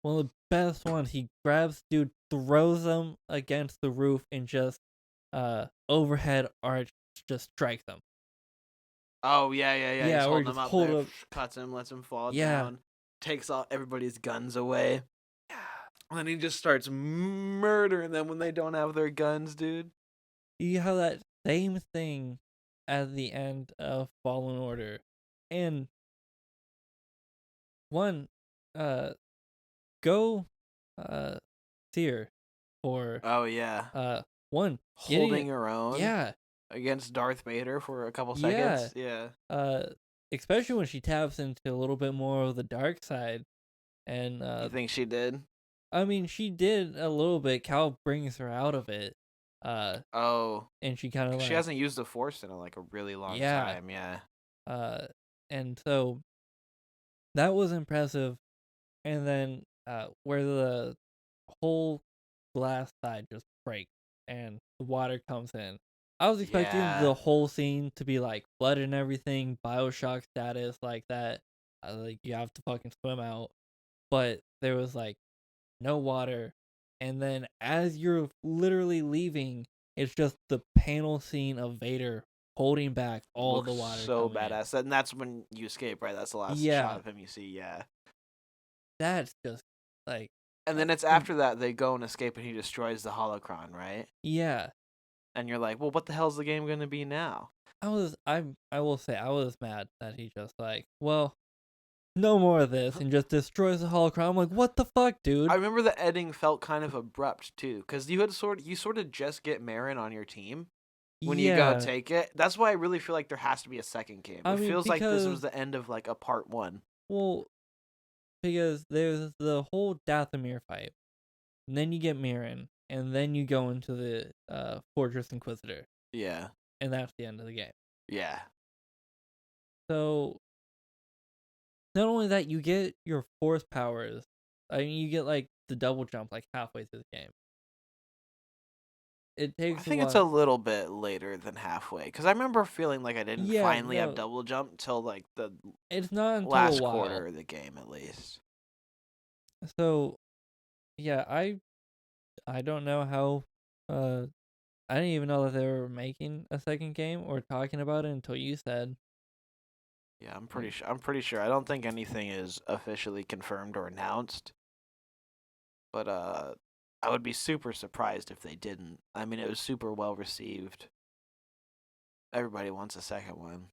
one of the best ones. He grabs dude, throws him against the roof, and just overhead arch just strikes him. Oh, yeah. Yeah, He's or holding just him up hold there, up. cuts him, lets him fall Yeah, down, takes all everybody's guns away. And then he just starts murdering them when they don't have their guns, dude. you have that same thing at the end of Fallen Order, and one, go, Seer, for Oh, yeah. one Holding getting, your own yeah, against Darth Vader for a couple yeah, seconds. Yeah. especially when she taps into a little bit more of the dark side, and You think she did? I mean, she did a little bit. Cal brings her out of it, Oh. and she kind of 'Cause she like, hasn't used the Force in, like, a really long yeah, time, yeah. and so that was impressive. And then where the whole glass side just breaks and the water comes in. I was expecting Yeah. the whole scene to be like flooded and everything, Bioshock status like that. Like you have to fucking swim out, but there was like no water. And then as you're literally leaving, it's just the panel scene of Vader holding back all Looks the water so coming in. badass. And that's when you escape, right? That's the last Yeah, shot of him you see, yeah. that's just like, And then it's after that they go and escape and he destroys the holocron, right? yeah. And you're like, well, what the hell's the game gonna be now? I will say I was mad that he just like, well, no more of this, and just destroys the holocron. I'm like, what the fuck, dude? I remember the ending felt kind of abrupt too, because you sort of just get Marin on your team when you go Yeah, take it. That's why I really feel like there has to be a second game. I It mean, feels like this was because the end of like a part 1. well, because there's the whole Dathomir fight, and then you get Mirren, and then you go into the Fortress Inquisitor. Yeah. and that's the end of the game. Yeah. So not only that, you get your force powers. I mean, you get like the double jump like halfway through the game. It I takes a think it's a while. little bit later than halfway because I remember feeling like I didn't Yeah, finally have no, double jump till like the it's not until a last while. quarter of the game at least. So, yeah, I don't know how. I didn't even know that they were making a second game or talking about it until you said. Yeah, I'm pretty sure. I don't think anything is officially confirmed or announced, but I would be super surprised if they didn't. I mean, it was super well received. Everybody wants a second one.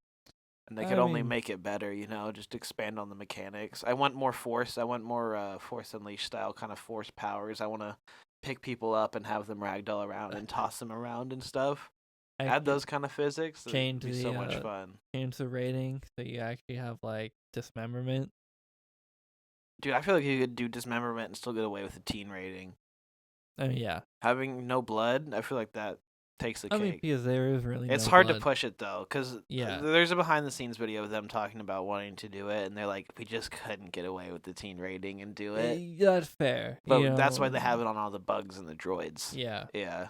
And they could I only mean, make it better, just expand on the mechanics. I want more force. I want more Force Unleashed style kind of force powers. I want to pick people up and have them ragdoll around and toss them around and stuff. Add actually those kind of physics. It'd change be so much fun. the rating so you actually have like dismemberment. Dude, I feel like you could do dismemberment and still get away with a teen rating. I mean, yeah. Having no blood, I feel like that takes the I mean, cake. because there is really It's no hard blood. to push it though, because Yeah. there's a behind the scenes video of them talking about wanting to do it, and they're like, we just couldn't get away with the teen rating and do it. That's fair. But that's why they have it on all the bugs and the droids. Yeah. Yeah.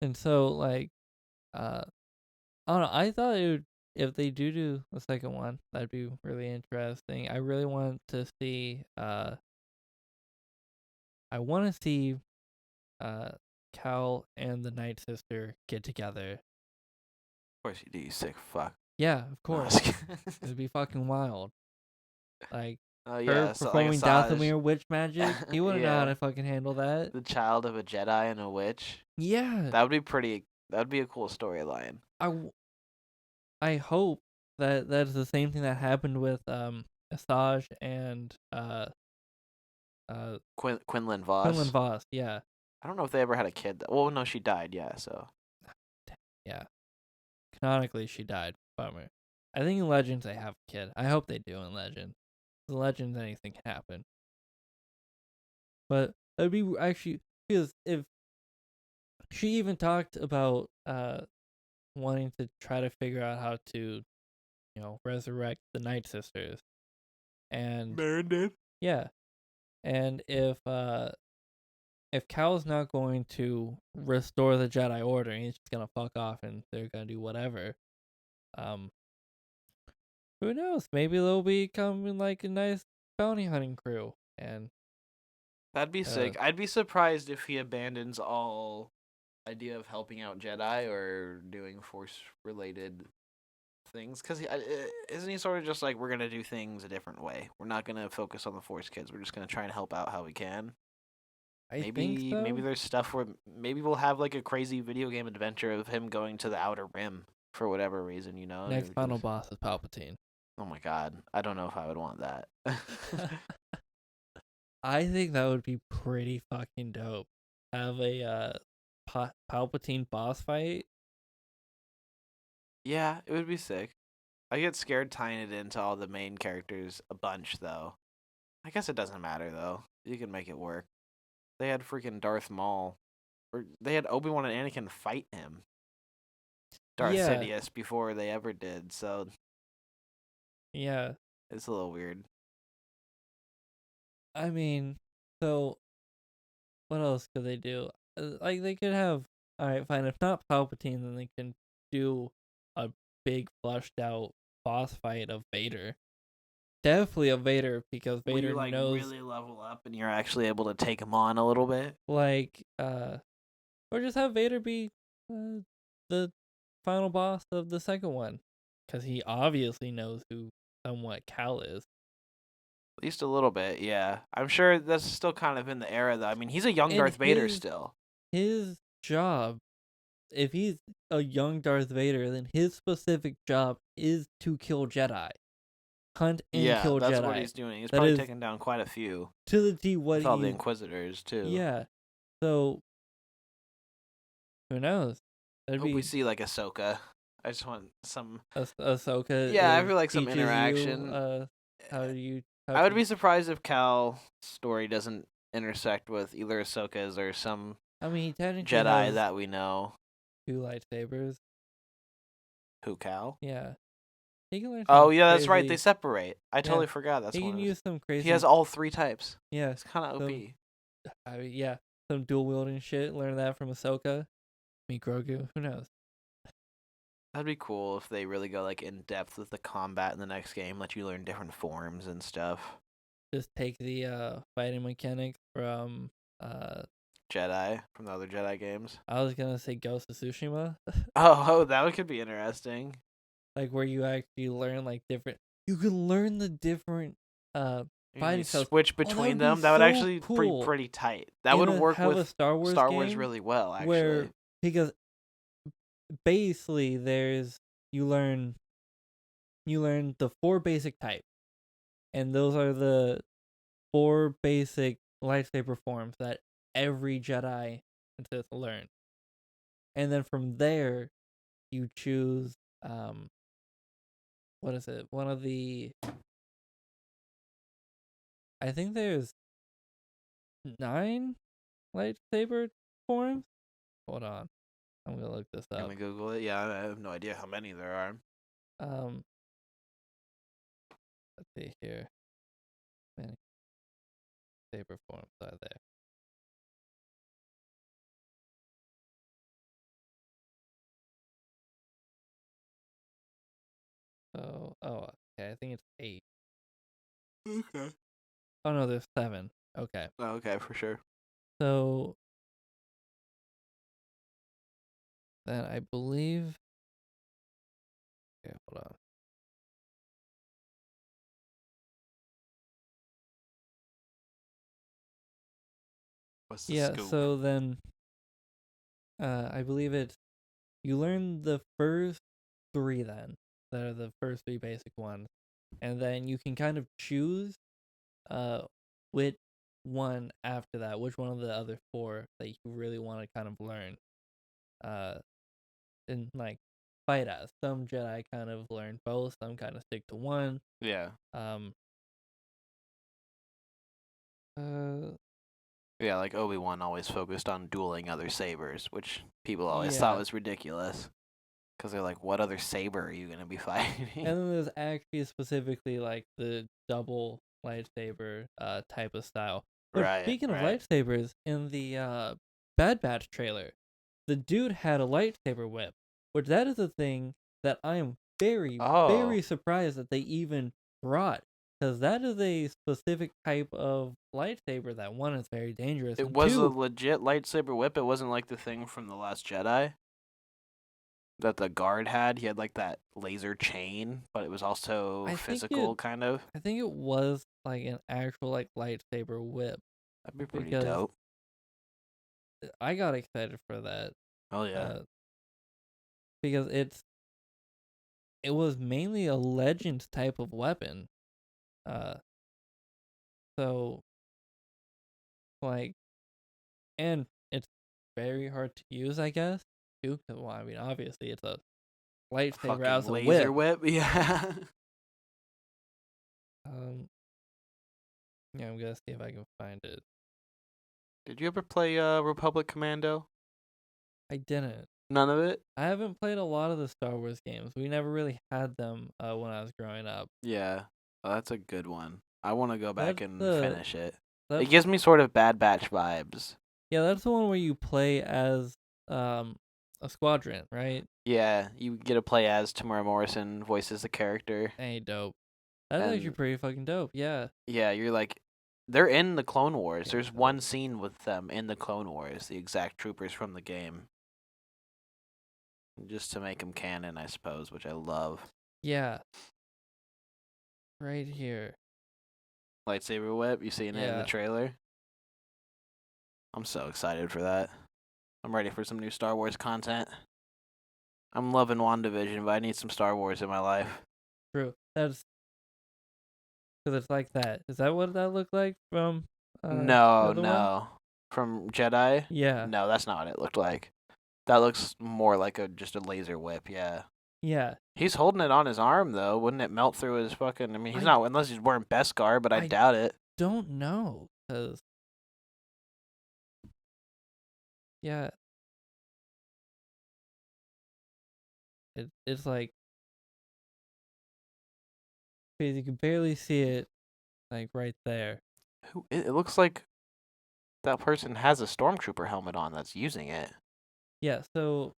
And so, like, I don't know. I thought if they do the second one, that'd be really interesting. I really want to see. I want to see, Cal and the Night Sister get together. Of course you do, you sick fuck. Yeah, of No, I was course. kidding. It'd be fucking wild. Like Yeah, her so like performing Asajj, Dathomir witch magic. He wouldn't know how yeah, to fucking handle that. the child of a Jedi and a witch. Yeah. That would be pretty. That would be a cool storyline. I hope that that's the same thing that happened with Asajj and Quinlan Voss. Quinlan Voss. Yeah. I don't know if they ever had a kid. Well, no, she died. Yeah, so Yeah. Canonically, she died. Bummer. I think in Legends they have a kid. I hope they do in Legends. In Legends, anything can happen. But that'd be actually because if she even talked about wanting to try to figure out how to, resurrect the Night Sisters, and Baron did. yeah, and if Cal's not going to restore the Jedi Order and he's just gonna fuck off and they're gonna do whatever, who knows? Maybe they'll become like a nice bounty hunting crew, and That'd be sick. I'd be surprised if he abandons all idea of helping out Jedi or doing Force related things, because isn't he sort of just like, we're gonna do things a different way? We're not gonna focus on the Force kids. We're just gonna try and help out how we can. I Maybe think so. maybe there's stuff where maybe we'll have like a crazy video game adventure of him going to the Outer Rim for whatever reason, Next final boss is Palpatine. Oh my god, I don't know if I would want that. I think that would be pretty fucking dope. Have a Palpatine boss fight. Yeah, it would be sick. I get scared tying it into all the main characters a bunch, though. I guess it doesn't matter, though. You can make it work. They had freaking Darth Maul. Or they had Obi-Wan and Anakin fight him. Darth Yeah. Sidious before they ever did, so Yeah. it's a little weird. I mean, so what else could they do? Like they could have. All right, fine. If not Palpatine, then they can do a big fleshed out boss fight of Vader. Definitely of Vader, because Where Vader you like knows, really level up and you're actually able to take him on a little bit. like, or just have Vader be the final boss of the second one, because he obviously knows who somewhat Cal is. At least a little bit, yeah. I'm sure that's still kind of in the era, though. I mean, he's a young And Darth Vader still. His job, if he's a young Darth Vader, then his specific job is to kill Jedi. Hunt and kill Jedi. Yeah, that's what he's doing. He's That probably is taken down quite a few. to the T what With all the he. Inquisitors, too. Yeah. So, who knows? I That'd hope be we see, like, Ahsoka. I just want some... Ahsoka. Yeah, I feel like some teaches you, interaction. how do you. I would be surprised if Cal's story doesn't intersect with either Ahsoka's or some I mean, he technically Jedi has that we know. 2 lightsabers. Who, Cal? Yeah. He can learn Oh, some yeah, that's right. They crazy- separate. I Yeah. totally forgot. That's He one can of his... use some crazy. He has all 3 types. Yeah. It's kind of OP. I mean, yeah, some dual wielding shit. Learn that from Ahsoka. Meet Grogu. Who knows? That'd be cool if they really go like in depth with the combat in the next game, let you learn different forms and stuff. Just take the fighting mechanics from Jedi from the other Jedi games. I was gonna say Ghost of Tsushima, Oh, that one could be interesting. like where you actually learn like different. You can learn the different You fighting can styles. switch Oh, that between would be them. That would so actually be cool. pretty tight. That In would a- work have a with Star Wars Wars game really well, actually. where because basically you learn the 4 basic types, and those are the 4 basic lightsaber forms that every Jedi and Sith learn. And then from there, you choose what is it? One of the I think there's 9 lightsaber forms. Hold on, I'm gonna look this Can up. we Google it? Yeah, I have no idea how many there are. Let's see here. Many saber forms are there? So, okay, I think it's 8. Okay. Oh no, there's 7. Okay, Oh, okay, for sure. so then I believe. Okay, hold on. What's the Yeah, scoop? so then I believe you learn the first 3 then. That are the first 3 basic ones. And then you can kind of choose which one after that, which one of the other 4 that you really want to kind of learn. And like fight as. Some Jedi kind of learn both, some kind of stick to one. Yeah. Uh Yeah, like Obi-Wan always focused on dueling other sabers, which people always Yeah. thought was ridiculous. Because they're like, what other saber are you going to be fighting? And then there's actually specifically like the double lightsaber type of style. But Right, speaking of right. lightsabers, in the Bad Batch trailer, the dude had a lightsaber whip, which that is a thing that I am very, very surprised that they even brought. Because that is a specific type of lightsaber that, one, is very dangerous. It and was a two, legit lightsaber whip. It wasn't like the thing from The Last Jedi that the guard had. He had like that laser chain, but it was also I think physical, kind of. I think it was like an actual like lightsaber whip. That'd be pretty because dope. I got excited for that. Oh, yeah. Because it was mainly a Legends type of weapon. So like, and it's very hard to use, I guess. Too, 'cause, well, I mean, obviously it's a lightsaber Fucking as a laser whip. whip. Yeah. Yeah, I'm gonna see if I can find it. Did you ever play Republic Commando? I didn't. None of it? I haven't played a lot of the Star Wars games. We never really had them when I was growing up. Yeah. Oh, that's a good one. I want to go back That's and the- finish it. That's, It gives me sort of Bad Batch vibes. yeah, that's the one where you play as a squadron, right? Yeah, you get to play as Tamara Morrison voices the character. Hey, dope. That's actually And- pretty fucking dope. Yeah. Yeah, you're like, they're in the Clone Wars. Yeah, There's dope. one scene with them in the Clone Wars, the exact troopers from the game. Just to make them canon, I suppose, which I love. Yeah. Right here. Lightsaber whip, you seen it in the Yeah. trailer? I'm so excited for that. I'm ready for some new Star Wars content. I'm loving WandaVision, but I need some Star Wars in my life. True. That's because it's like that. Is that what that looked like from? the No, other one? no. From Jedi? Yeah. No, that's not what it looked like. That looks more like just a laser whip, yeah. Yeah. He's holding it on his arm, though. Wouldn't it melt through his fucking... I mean, he's I- not... Unless he's wearing Beskar, but I doubt it. Don't know, cause yeah, It's like, because you can barely see it, like right there. It looks like that person has a stormtrooper helmet on that's using it. Yeah. So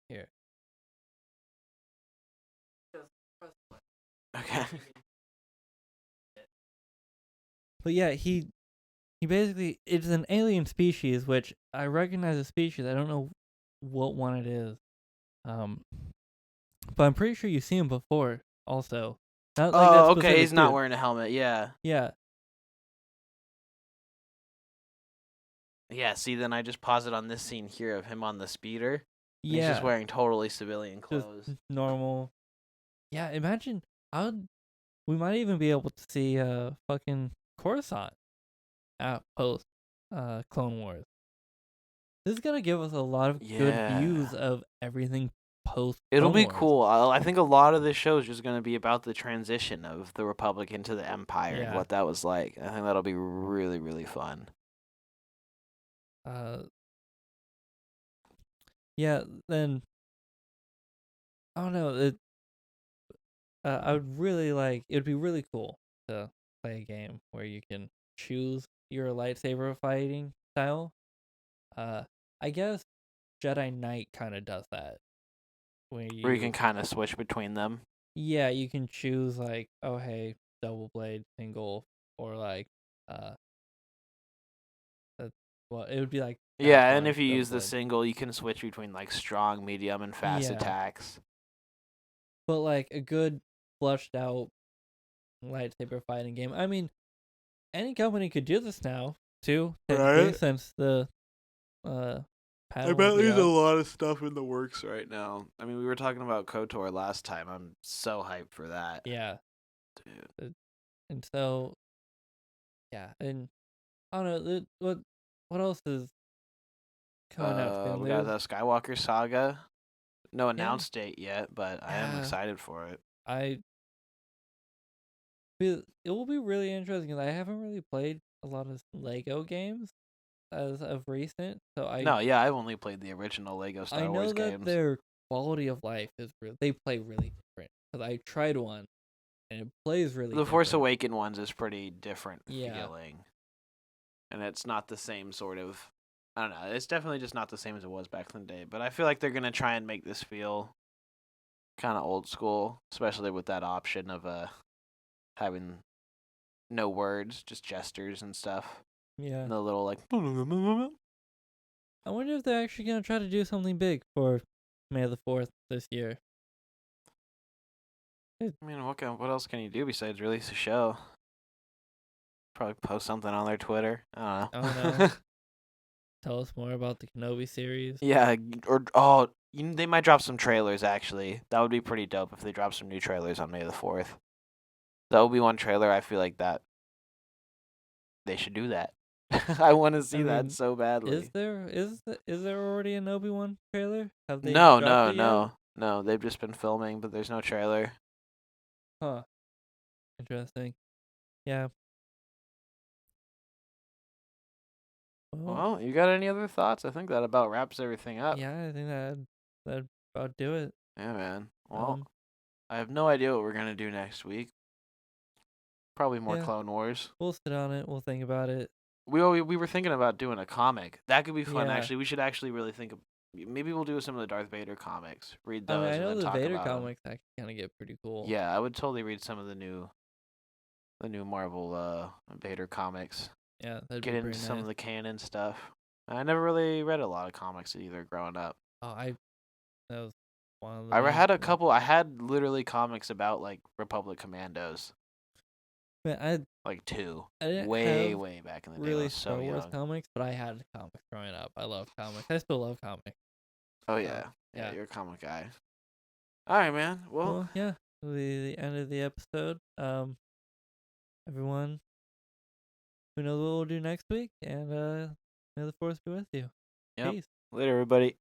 here. Okay. But yeah, he basically, it's an alien species, which I recognize a species. I don't know what one it is. But I'm pretty sure you've seen him before. Also, not like that Oh, okay. specific He's not dude. wearing a helmet. Yeah. Yeah. Yeah. See, then I just pause it on this scene here of him on the speeder. And he's just Yeah. wearing totally civilian Just clothes. normal. Yeah. Imagine we might even be able to see fucking Coruscant at post Clone Wars. This is gonna give us a lot of good Yeah. views of everything post. It'll Clone be Wars. cool. I think a lot of this show is just going to be about the transition of the Republic into the Empire and Yeah. what that was like. I think that'll be really, really fun. Yeah. Then I don't know. I would really like. It would be really cool to play a game where you can choose your lightsaber fighting style. I guess Jedi Knight kind of does that, where Where you can kind of switch between them. yeah, you can choose like, oh hey, double blade, single, or like well, it would be like Yeah, fast and one, if you double use the blade. single, you can switch between like strong, medium, and fast Yeah. attacks. But like a good fleshed out lightsaber fighting game. I mean, any company could do this now too, technically, Right? since the I paddle bet will be there's a out. lot of stuff in the works right now. I mean, we were talking about KOTOR last time. I'm so hyped for that. Yeah, Dude. and so yeah, and I don't know what else is coming out soon. We got the Skywalker Saga. No Yeah. announced date yet, but I am Yeah. excited for it. It will be really interesting because I haven't really played a lot of Lego games as of recent, so No, yeah, I've only played the original Lego Star I know Wars that games. their quality of life is real. They play really different because I tried one and it plays really. The Force different. Awakens ones is pretty different Yeah. feeling, and it's not the same sort of. I don't know. It's definitely just not the same as it was back in the day. But I feel like they're gonna try and make this feel kind of old school, especially with that option of having no words, just gestures and stuff. Yeah. And the little like. I wonder if they're actually gonna try to do something big for May the 4th this year. I mean, what else can you do besides release a show? Probably post something on their Twitter. I don't know. Tell us more about the Kenobi series. Yeah, they might drop some trailers. Actually, that would be pretty dope if they drop some new trailers on May the 4th. That would be one trailer I feel like that they should do that. I want to see that so badly. Is there already an Obi-Wan trailer? Have they No. dropped it yet? No, they've just been filming, but there's no trailer. Huh. Interesting. Yeah. Well, you got any other thoughts? I think that about wraps everything up. Yeah, I think that'd about do it. Yeah, man. Well, I have no idea what we're gonna do next week. Probably more Clone Wars. We'll sit on it. We'll think about it. We were thinking about doing a comic. That could be fun. Yeah. Actually, we should actually really think of. Maybe we'll do some of the Darth Vader comics. Read those. I know and then the talk Vader about 'em. comics actually kind of get pretty cool. Yeah, I would totally read some of the new Marvel Vader comics. Yeah, that'd Get be into pretty some nice. of the canon stuff. I never really read a lot of comics either growing up. Oh, that was one of the. I had a main- couple. I had literally comics about like Republic Commandos, Man, like two, I didn't way have back in the day. I really was so Star Wars young. comics, but I had comics growing up. I love comics. I still love comics. Oh yeah, yeah. You're a comic guy. All right, man. Well, Yeah, the end of the episode. Everyone, who knows what we'll do next week, and may the force be with you. Yep. Peace. Later, everybody.